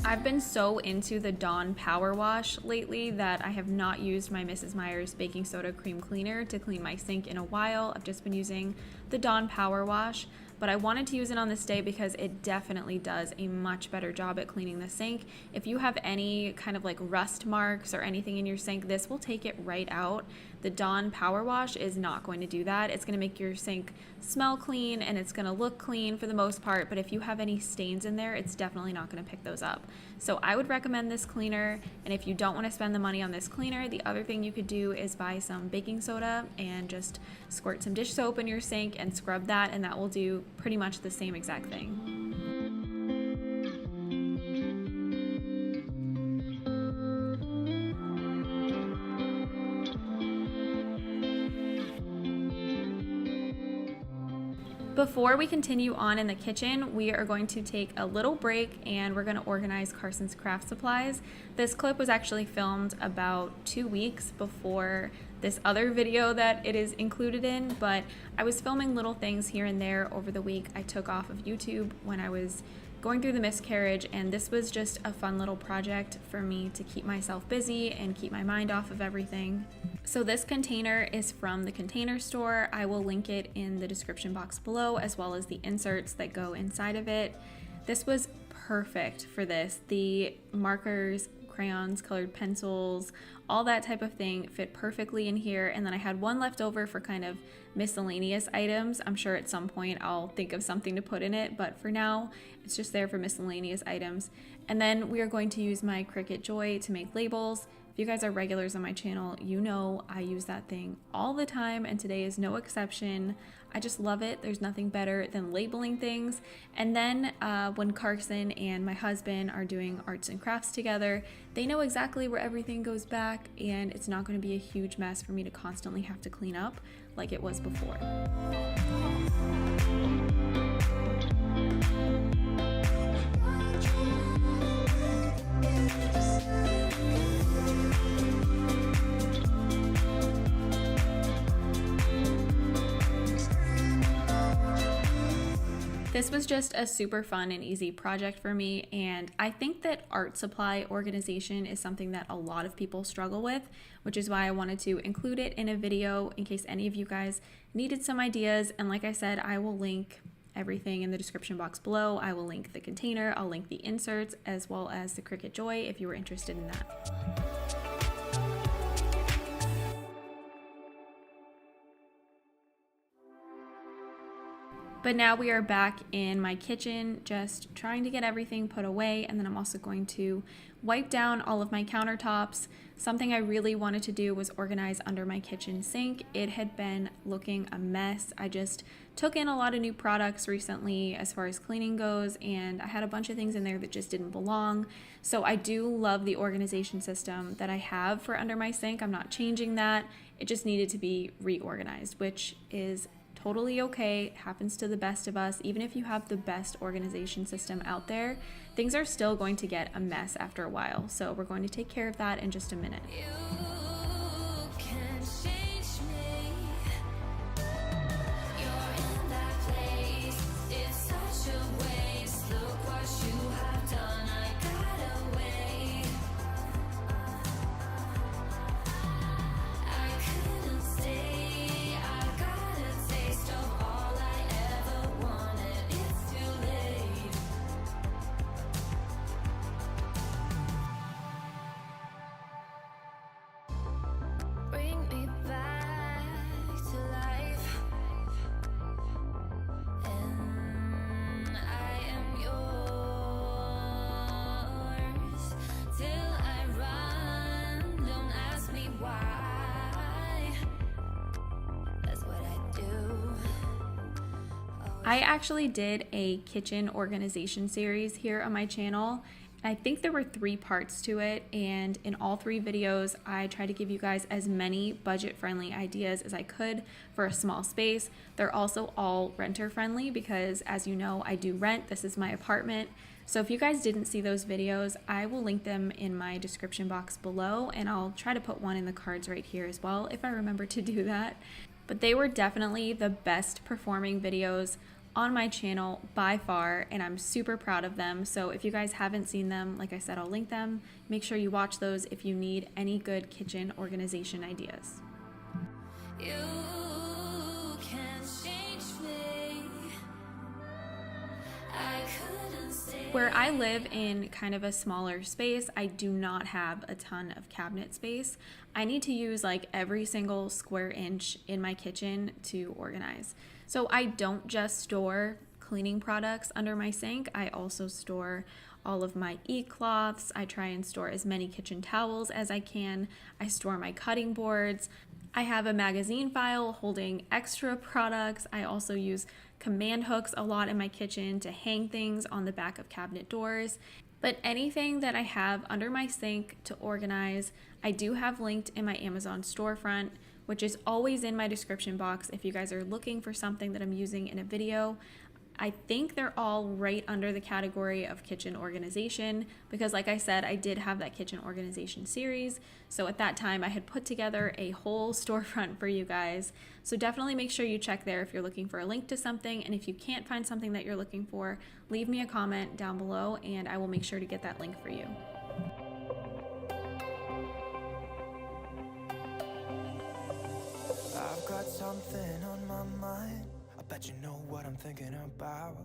Speaker 1: I've been so into the Dawn Power Wash lately that I have not used my Mrs. Meyer's baking soda cream cleaner to clean my sink in a while. I've just been using the Dawn Power Wash, but I wanted to use it on this day because it definitely does a much better job at cleaning the sink. If you have any kind of like rust marks or anything in your sink, this will take it right out. The Dawn Power Wash is not going to do that. It's going to make your sink smell clean and it's going to look clean for the most part, but if you have any stains in there, it's definitely not going to pick those up. So I would recommend this cleaner, and if you don't want to spend the money on this cleaner, the other thing you could do is buy some baking soda and just squirt some dish soap in your sink and scrub that, and that will do pretty much the same exact thing. Before we continue on in the kitchen, we are going to take a little break and we're going to organize Carson's craft supplies. This clip was actually filmed about 2 weeks before this other video that it is included in, but I was filming little things here and there over the week I took off of YouTube when I was going through the miscarriage, and this was just a fun little project for me to keep myself busy and keep my mind off of everything. So this container is from the Container Store. I will link it in the description box below, as well as the inserts that go inside of it. This was perfect for this. The markers, crayons, colored pencils, all that type of thing fit perfectly in here. And then I had one left over for kind of miscellaneous items. I'm sure at some point I'll think of something to put in it, but for now it's just there for miscellaneous items. And then we are going to use my Cricut Joy to make labels. If you guys are regulars on my channel, you know I use that thing all the time, and today is no exception. I just love it. There's nothing better than labeling things. And then when Carson and my husband are doing arts and crafts together, they know exactly where everything goes back, and it's not going to be a huge mess for me to constantly have to clean up like it was before. This was just a super fun and easy project for me, and I think that art supply organization is something that a lot of people struggle with, which is why I wanted to include it in a video in case any of you guys needed some ideas. And like I said, I will link everything in the description box below. I will link the container, I'll link the inserts, as well as the Cricut Joy if you were interested in that. But now we are back in my kitchen, just trying to get everything put away, and then I'm also going to wipe down all of my countertops. Something I really wanted to do was organize under my kitchen sink. It had been looking a mess. I just took in a lot of new products recently as far as cleaning goes, and I had a bunch of things in there that just didn't belong. So I do love the organization system that I have for under my sink. I'm not changing that. It just needed to be reorganized, which is totally okay. It happens to the best of us. Even if you have the best organization system out there, things are still going to get a mess after a while. So we're going to take care of that in just a minute. I actually did a kitchen organization series here on my channel. I think there were 3 parts to it, and in all 3 videos I tried to give you guys as many budget-friendly ideas as I could for a small space. They're also all renter-friendly because, as you know, I do rent. This is my apartment. So if you guys didn't see those videos, I will link them in my description box below, and I'll try to put one in the cards right here as well if I remember to do that. But they were definitely the best performing videos on my channel by far, and I'm super proud of them. So if you guys haven't seen them, like I said, I'll link them. Make sure you watch those if you need any good kitchen organization ideas.
Speaker 2: You can change me. I couldn't stay.
Speaker 1: Where I live in kind of a smaller space, I do not have a ton of cabinet space. I need to use like every single square inch in my kitchen to organize. So I don't just store cleaning products under my sink. I also store all of my e-cloths. I try and store as many kitchen towels as I can. I store my cutting boards. I have a magazine file holding extra products. I also use command hooks a lot in my kitchen to hang things on the back of cabinet doors. But anything that I have under my sink to organize, I do have linked in my Amazon storefront, which is always in my description box if you guys are looking for something that I'm using in a video. I think they're all right under the category of kitchen organization because, like I said, I did have that kitchen organization series. So at that time, I had put together a whole storefront for you guys. So definitely make sure you check there if you're looking for a link to something. And if you can't find something that you're looking for, leave me a comment down below and I will make sure to get that link for you.
Speaker 5: I've got something on my mind. I bet you know what I'm thinking about.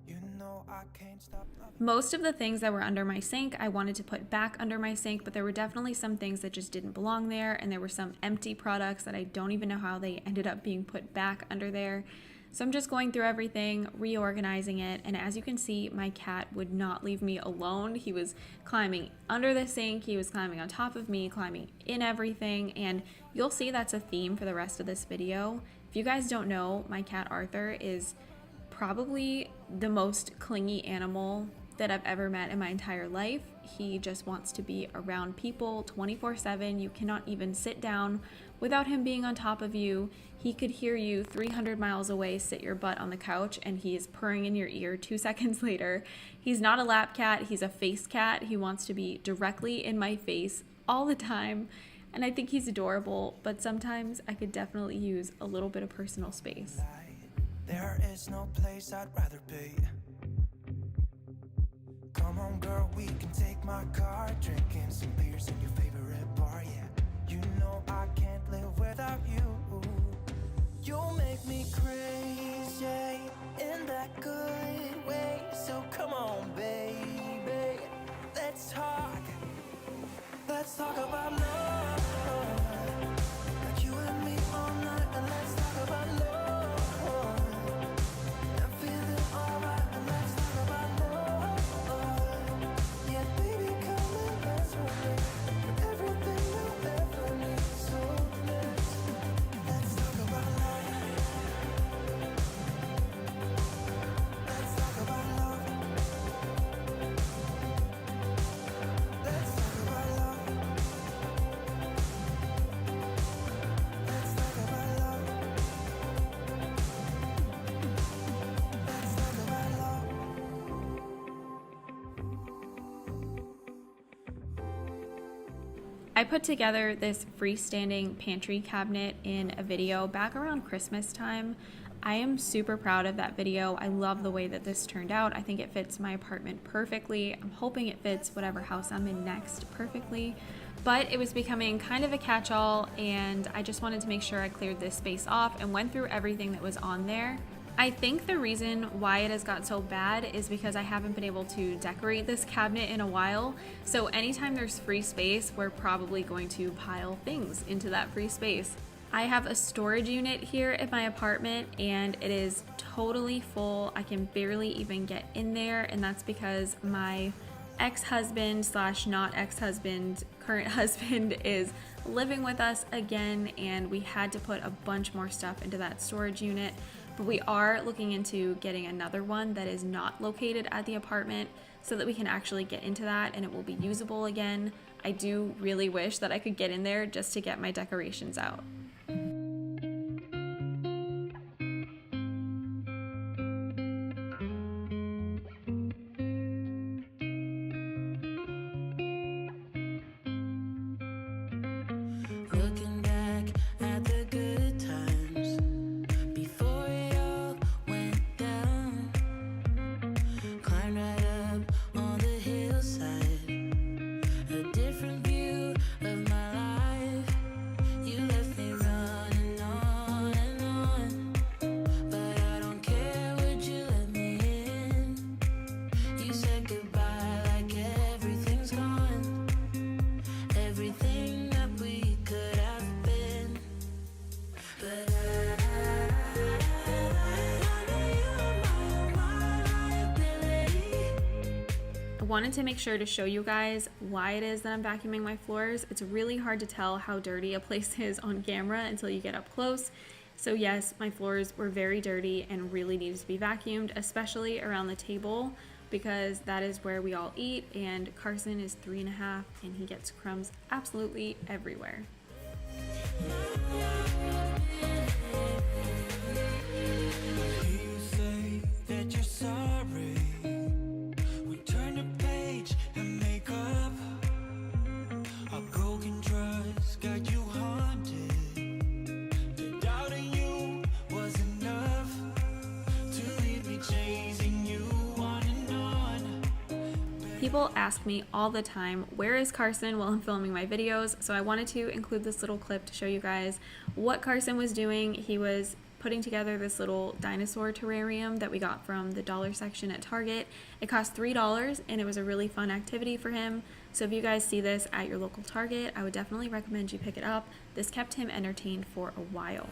Speaker 5: You know I can't stop loving.
Speaker 1: Most of the things that were under my sink, I wanted to put back under my sink, but there were definitely some things that just didn't belong there, and there were some empty products that I don't even know how they ended up being put back under there. So I'm just going through everything, reorganizing it, and as you can see, my cat would not leave me alone. He was climbing under the sink, he was climbing on top of me, climbing in everything, and you'll see that's a theme for the rest of this video. If you guys don't know, my cat Arthur is probably the most clingy animal that I've ever met in my entire life. He just wants to be around people 24/7. You cannot even sit down without him being on top of you. He could hear you 300 miles away, sit your butt on the couch, and he is purring in your ear 2 seconds later. He's not a lap cat, he's a face cat. He wants to be directly in my face all the time. And I think he's adorable, but sometimes I could definitely use a little bit of personal space.
Speaker 5: There is no place I'd rather be. Come on, girl, we can take my car, drinking some beers in your favorite bar. Yeah, you know I can't live without you. You make me crazy in that good way. So come on, baby, let's talk. Let's talk about love. Like you and me all night, and let's talk about love. I'm feeling alright, and let's talk about love. Yeah, baby, come and dance with me. Everything you'll ever need. So let's talk about love. Let's talk about love. Let's talk about love. Let's talk about love. Let's talk about love.
Speaker 1: I put together this freestanding pantry cabinet in a video back around Christmas time. I am super proud of that video. I love the way that this turned out. I think it fits my apartment perfectly. I'm hoping it fits whatever house I'm in next perfectly. But it was becoming kind of a catch-all, and I just wanted to make sure I cleared this space off and went through everything that was on there. I think the reason why it has got so bad is because I haven't been able to decorate this cabinet in a while. So anytime there's free space, we're probably going to pile things into that free space. I have a storage unit here at my apartment and it is totally full. I can barely even get in there, and that's because my ex-husband slash not ex-husband, current husband, is living with us again, and we had to put a bunch more stuff into that storage unit. But we are looking into getting another one that is not located at the apartment so that we can actually get into that and it will be usable again. I do really wish that I could get in there just to get my decorations out.
Speaker 3: Looking back at the good times before it all went down.
Speaker 1: wanted to make sure to show you guys why it is that I'm vacuuming my floors. It's really hard to tell how dirty a place is on camera until you get up close. So yes, my floors were very dirty and really needed to be vacuumed, especially around the table, because that is where we all eat, and Carson is 3.5 and he gets crumbs absolutely everywhere.
Speaker 3: You say that you're sorry. We turn the page and make up. A broken trust got you haunted. The doubting you was enough to leave me chasing you on and on.
Speaker 1: People ask me all the time, where is Carson while I'm filming my videos? So I wanted to include this little clip to show you guys what Carson was doing. He was putting together this little dinosaur terrarium that we got from the dollar section at Target. It cost $3 and it was a really fun activity for him. So if you guys see this at your local Target, I would definitely recommend you pick it up. This kept him entertained for a while.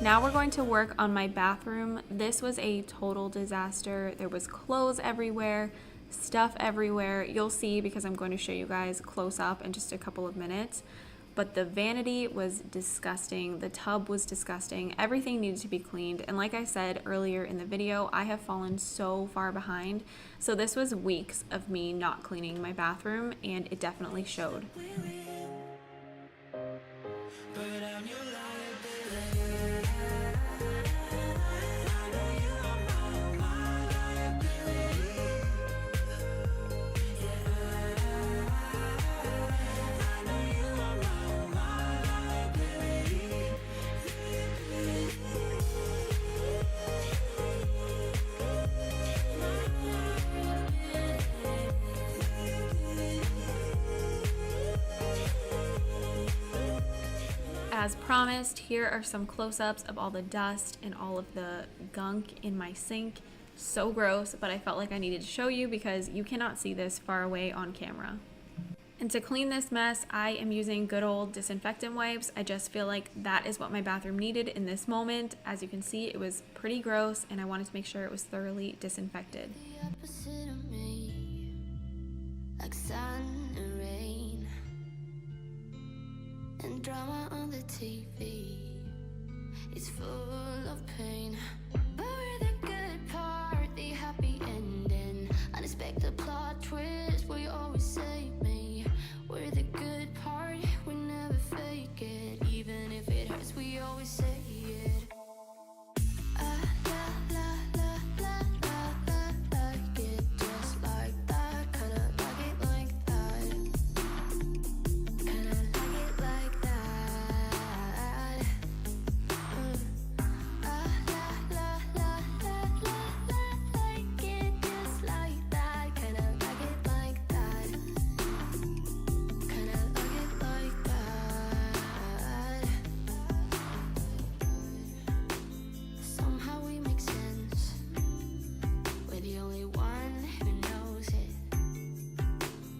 Speaker 1: Now we're going to work on my bathroom. This was a total disaster. There was clothes everywhere, stuff everywhere. You'll see because I'm going to show you guys close up in just a couple of minutes. But the vanity was disgusting. The tub was disgusting. Everything needed to be cleaned. And like I said earlier in the video, I have fallen so far behind. So this was weeks of me not cleaning my bathroom, and it definitely showed. As promised, here are some close-ups of all the dust and all of the gunk in my sink. So gross, but I felt like I needed to show you because you cannot see this far away on camera. And to clean this mess, I am using good old disinfectant wipes. I just feel like that is what my bathroom needed in this moment. As you can see, it was pretty gross and I wanted to make sure it was thoroughly disinfected.
Speaker 2: The opposite of me, like sun and rain, and drama on the TV. It's full of pain, but we're the good part, the happy ending, unexpected plot twist. We always save me. We're the good part, we never fake it. Even if it hurts, we always say it. Like it just like that. Kinda like it like that. Kinda like it like that. Like it just like that. Kinda like it like that. Kinda like it like that. Somehow we make sense. We're the only one who knows it.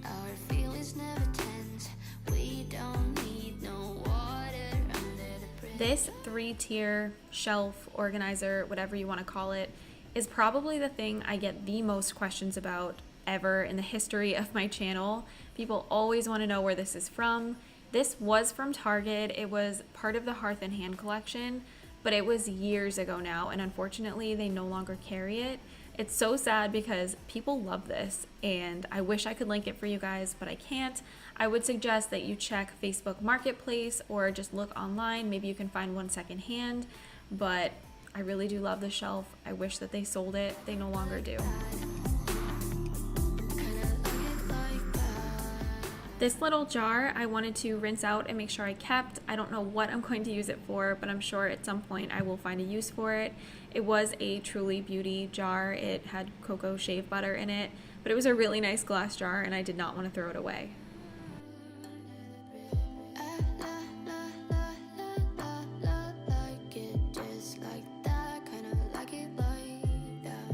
Speaker 2: Our feelings never tense. We don't need no water under the bridge.
Speaker 1: This 3-tier shelf organizer, whatever you want to call it, is probably the thing I get the most questions about ever in the history of my channel. People always want to know where this is from. This was from Target. It was part of the Hearth and Hand collection, but it was years ago now, and unfortunately they no longer carry it. It's so sad because people love this, and I wish I could link it for you guys, but I can't. I would suggest that you check Facebook Marketplace or just look online. Maybe you can find one secondhand, but I really do love the shelf. I wish that they sold it. They no longer do. This little jar I wanted to rinse out and make sure I kept. I don't know what I'm going to use it for, but I'm sure at some point I will find a use for it. It was a Truly Beauty jar. It had cocoa shave butter in it, but it was a really nice glass jar and I did not want to throw it away.
Speaker 2: Like it just like that. Kinda like it like that.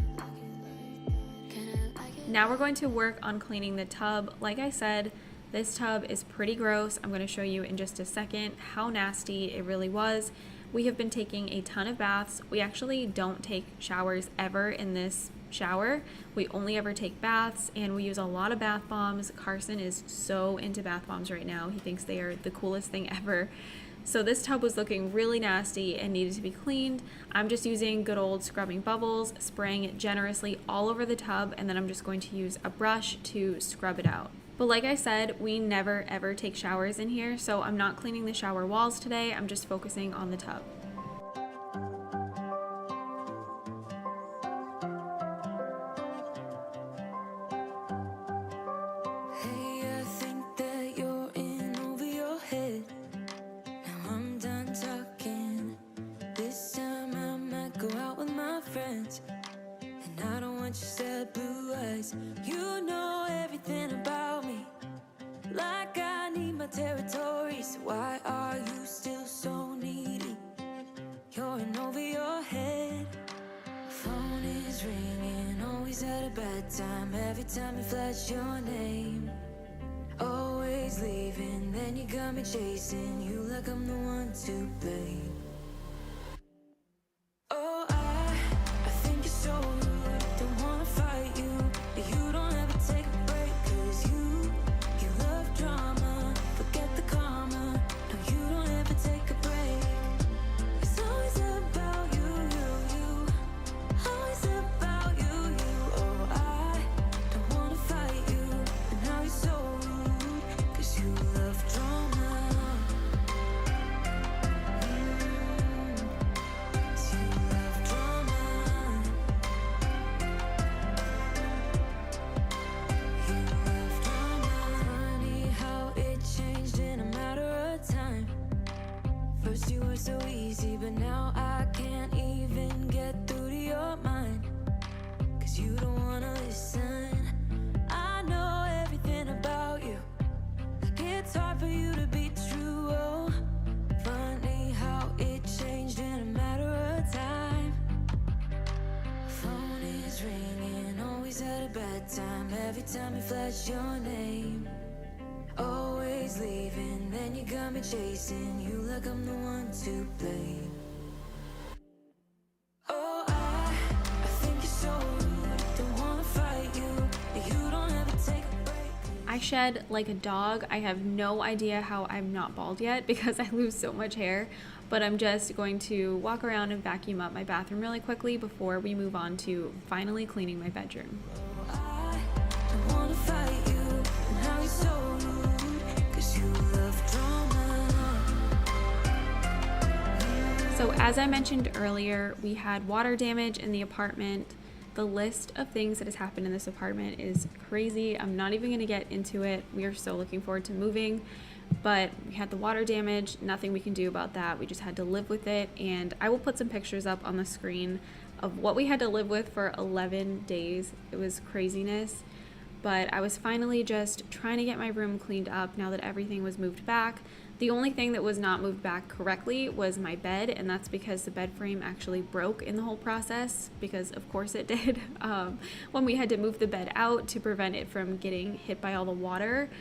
Speaker 2: Kinda like it.
Speaker 1: Now we're going to work on cleaning the tub. Like I said, the This tub is pretty gross. I'm going to show you in just a second how nasty it really was. We have been taking a ton of baths. We actually don't take showers ever in this shower. We only ever take baths, and we use a lot of bath bombs. Carson is so into bath bombs right now. He thinks they are the coolest thing ever. So this tub was looking really nasty and needed to be cleaned. I'm just using good old scrubbing bubbles, spraying it generously all over the tub, and then I'm just going to use a brush to scrub it out. But like I said, we never ever take showers in here, so I'm not cleaning the shower walls today. I'm just focusing on the tub.
Speaker 2: Hey, I think that you're in over your head. Now I'm done talking. This time I might go out with my friends. And I don't want your sad blue eyes. You know everything about me. Like I need my territory. So why are you still so needy? You're in over your head. Phone is ringing, always at a bad time. Every time you flash your name, always leaving, then you got me chasing you like I'm the one to blame. Oh, I think you're so rude. Don't wanna fight you, but you don't ever take a break. 'Cause you love drama, forget the karma. No, you don't ever take a break. It's always about you, always about you. Oh, I don't wanna fight you, but now you're so rude. 'Cause you love drama. 'Cause you love drama. You love drama. Funny how it changed in a matter of time. First you were so easy, but now I can't even get through to your mind. 'Cause you don't wanna listen. I know everything about you. Like it's hard for you to be true. Oh, funny how it changed in a matter of time. Phone is ringing, always at a bad time. Every time you flash your name, always leaving, then you got me chasing you like I'm the one to blame. Oh, I think you're so rude. Don't wanna fight you, but you don't ever take a break.
Speaker 1: I shed like a dog. I have no idea how I'm not bald yet because I lose so much hair, but I'm just going to walk around and vacuum up my bathroom really quickly before we move on to finally cleaning my bedroom.
Speaker 2: I don't wanna fight you, and how you're so rude. 'Cause you love drama.
Speaker 1: So as I mentioned earlier, we had water damage in the apartment. The list of things that has happened in this apartment is crazy. I'm not even going to get into it. We are so looking forward to moving, but we had the water damage. Nothing we can do about that. We just had to live with it, and I will put some pictures up on the screen of what we had to live with for 11 days. It was craziness, but I was finally just trying to get my room cleaned up now that everything was moved back. The only thing that was not moved back correctly was my bed, and that's because the bed frame actually broke in the whole process, because of course it did. When we had to move the bed out to prevent it from getting hit by all the water,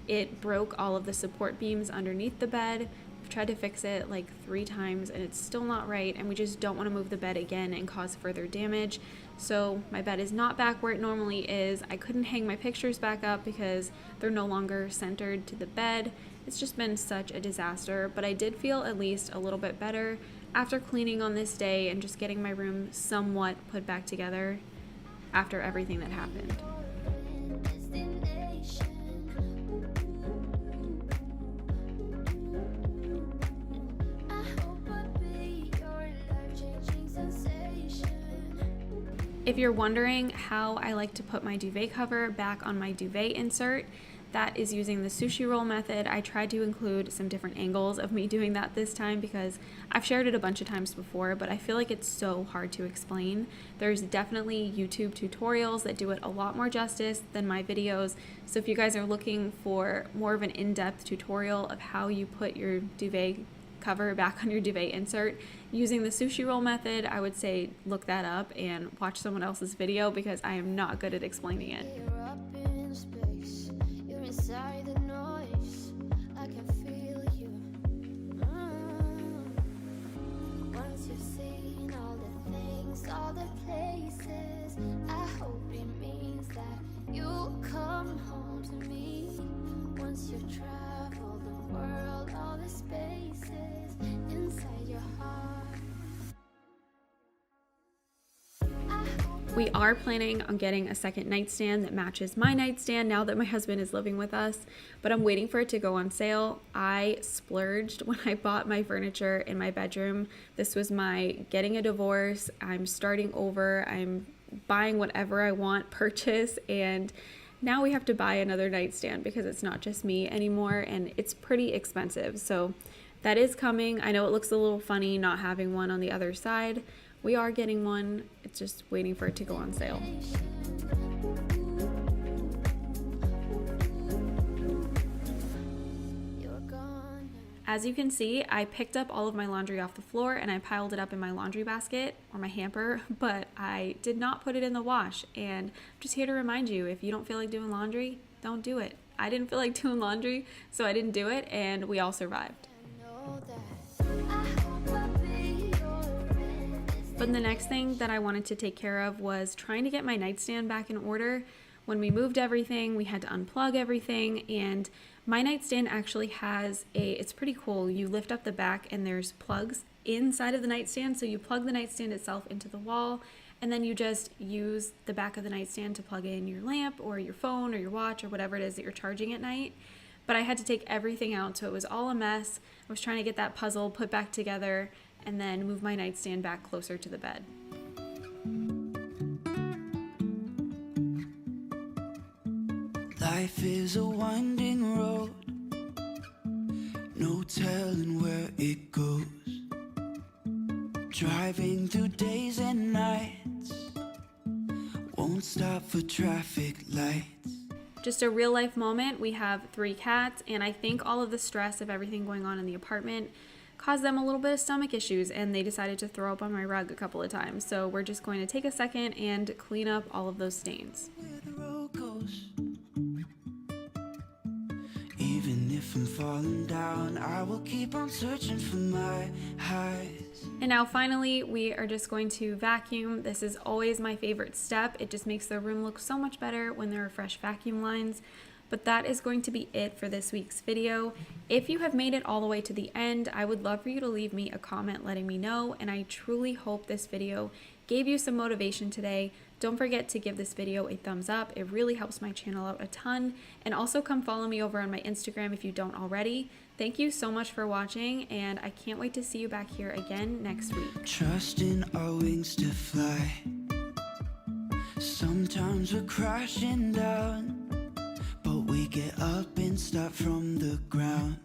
Speaker 1: it broke all of the support beams underneath the bed. We've tried to fix it like 3 times and it's still not right, and we just don't want to move the bed again and cause further damage. So my bed is not back where it normally is. I couldn't hang my pictures back up because they're no longer centered to the bed. It's just been such a disaster, but I did feel at least a little bit better after cleaning on this day and just getting my room somewhat put back together after everything that happened. If you're wondering how I like to put my duvet cover back on my duvet insert, that is using the sushi roll method. I tried to include some different angles of me doing that this time because I've shared it a bunch of times before, but I feel like it's so hard to explain. There's definitely YouTube tutorials that do it a lot more justice than my videos. So if you guys are looking for more of an in-depth tutorial of how you put your duvet cover back on your duvet insert using the sushi roll method, I would say look that up and watch someone else's video because I am not good at explaining it.
Speaker 2: You're up in space, you're inside the noise.
Speaker 1: We are planning on getting a second nightstand that matches my nightstand now that my husband is living with us, but I'm waiting for it to go on sale. I splurged when I bought my furniture in my bedroom. This was my getting a divorce, I'm starting over, I'm buying whatever I want purchase, and now we have to buy another nightstand because it's not just me anymore, and it's pretty expensive. So that is coming. I know it looks a little funny not having one on the other side. We are getting one. It's just waiting for it to go on sale. As you can see, I picked up all of my laundry off the floor and I piled it up in my laundry basket or my hamper, but I did not put it in the wash. And I'm just here to remind you, if you don't feel like doing laundry, don't do it. I didn't feel like doing laundry, so I didn't do it, and we all survived. But the next thing that I wanted to take care of was trying to get my nightstand back in order. When we moved everything, we had to unplug everything, and my nightstand actually has it's pretty cool. You lift up the back and there's plugs inside of the nightstand. So you plug the nightstand itself into the wall, and then you just use the back of the nightstand to plug in your lamp or your phone or your watch or whatever it is that you're charging at night. But I had to take everything out, so it was all a mess. I was trying to get that puzzle put back together and then move my nightstand back closer to the bed.
Speaker 3: Life is a winding road, no telling where it goes. Driving through days and nights, won't stop for traffic lights.
Speaker 1: Just a real life moment. We have 3 cats, and I think all of the stress of everything going on in the apartment caused them a little bit of stomach issues, and they decided to throw up on my rug a couple of times. So we're just going to take a second and clean up all of those stains.
Speaker 3: Even if I'm falling down, I will keep on searching for my highs.
Speaker 1: And now finally, we are just going to vacuum. This is always my favorite step. It just makes the room look so much better when there are fresh vacuum lines. But that is going to be it for this week's video. If you have made it all the way to the end, I would love for you to leave me a comment letting me know, and I truly hope this video gave you some motivation today. Don't forget to give this video a thumbs up. It really helps my channel out a ton. And also come follow me over on my Instagram if you don't already. Thank you so much for watching, and I can't wait to see you back here again next week.
Speaker 3: Trusting our wings to fly. Sometimes we're crashing down, but we get up and start from the ground.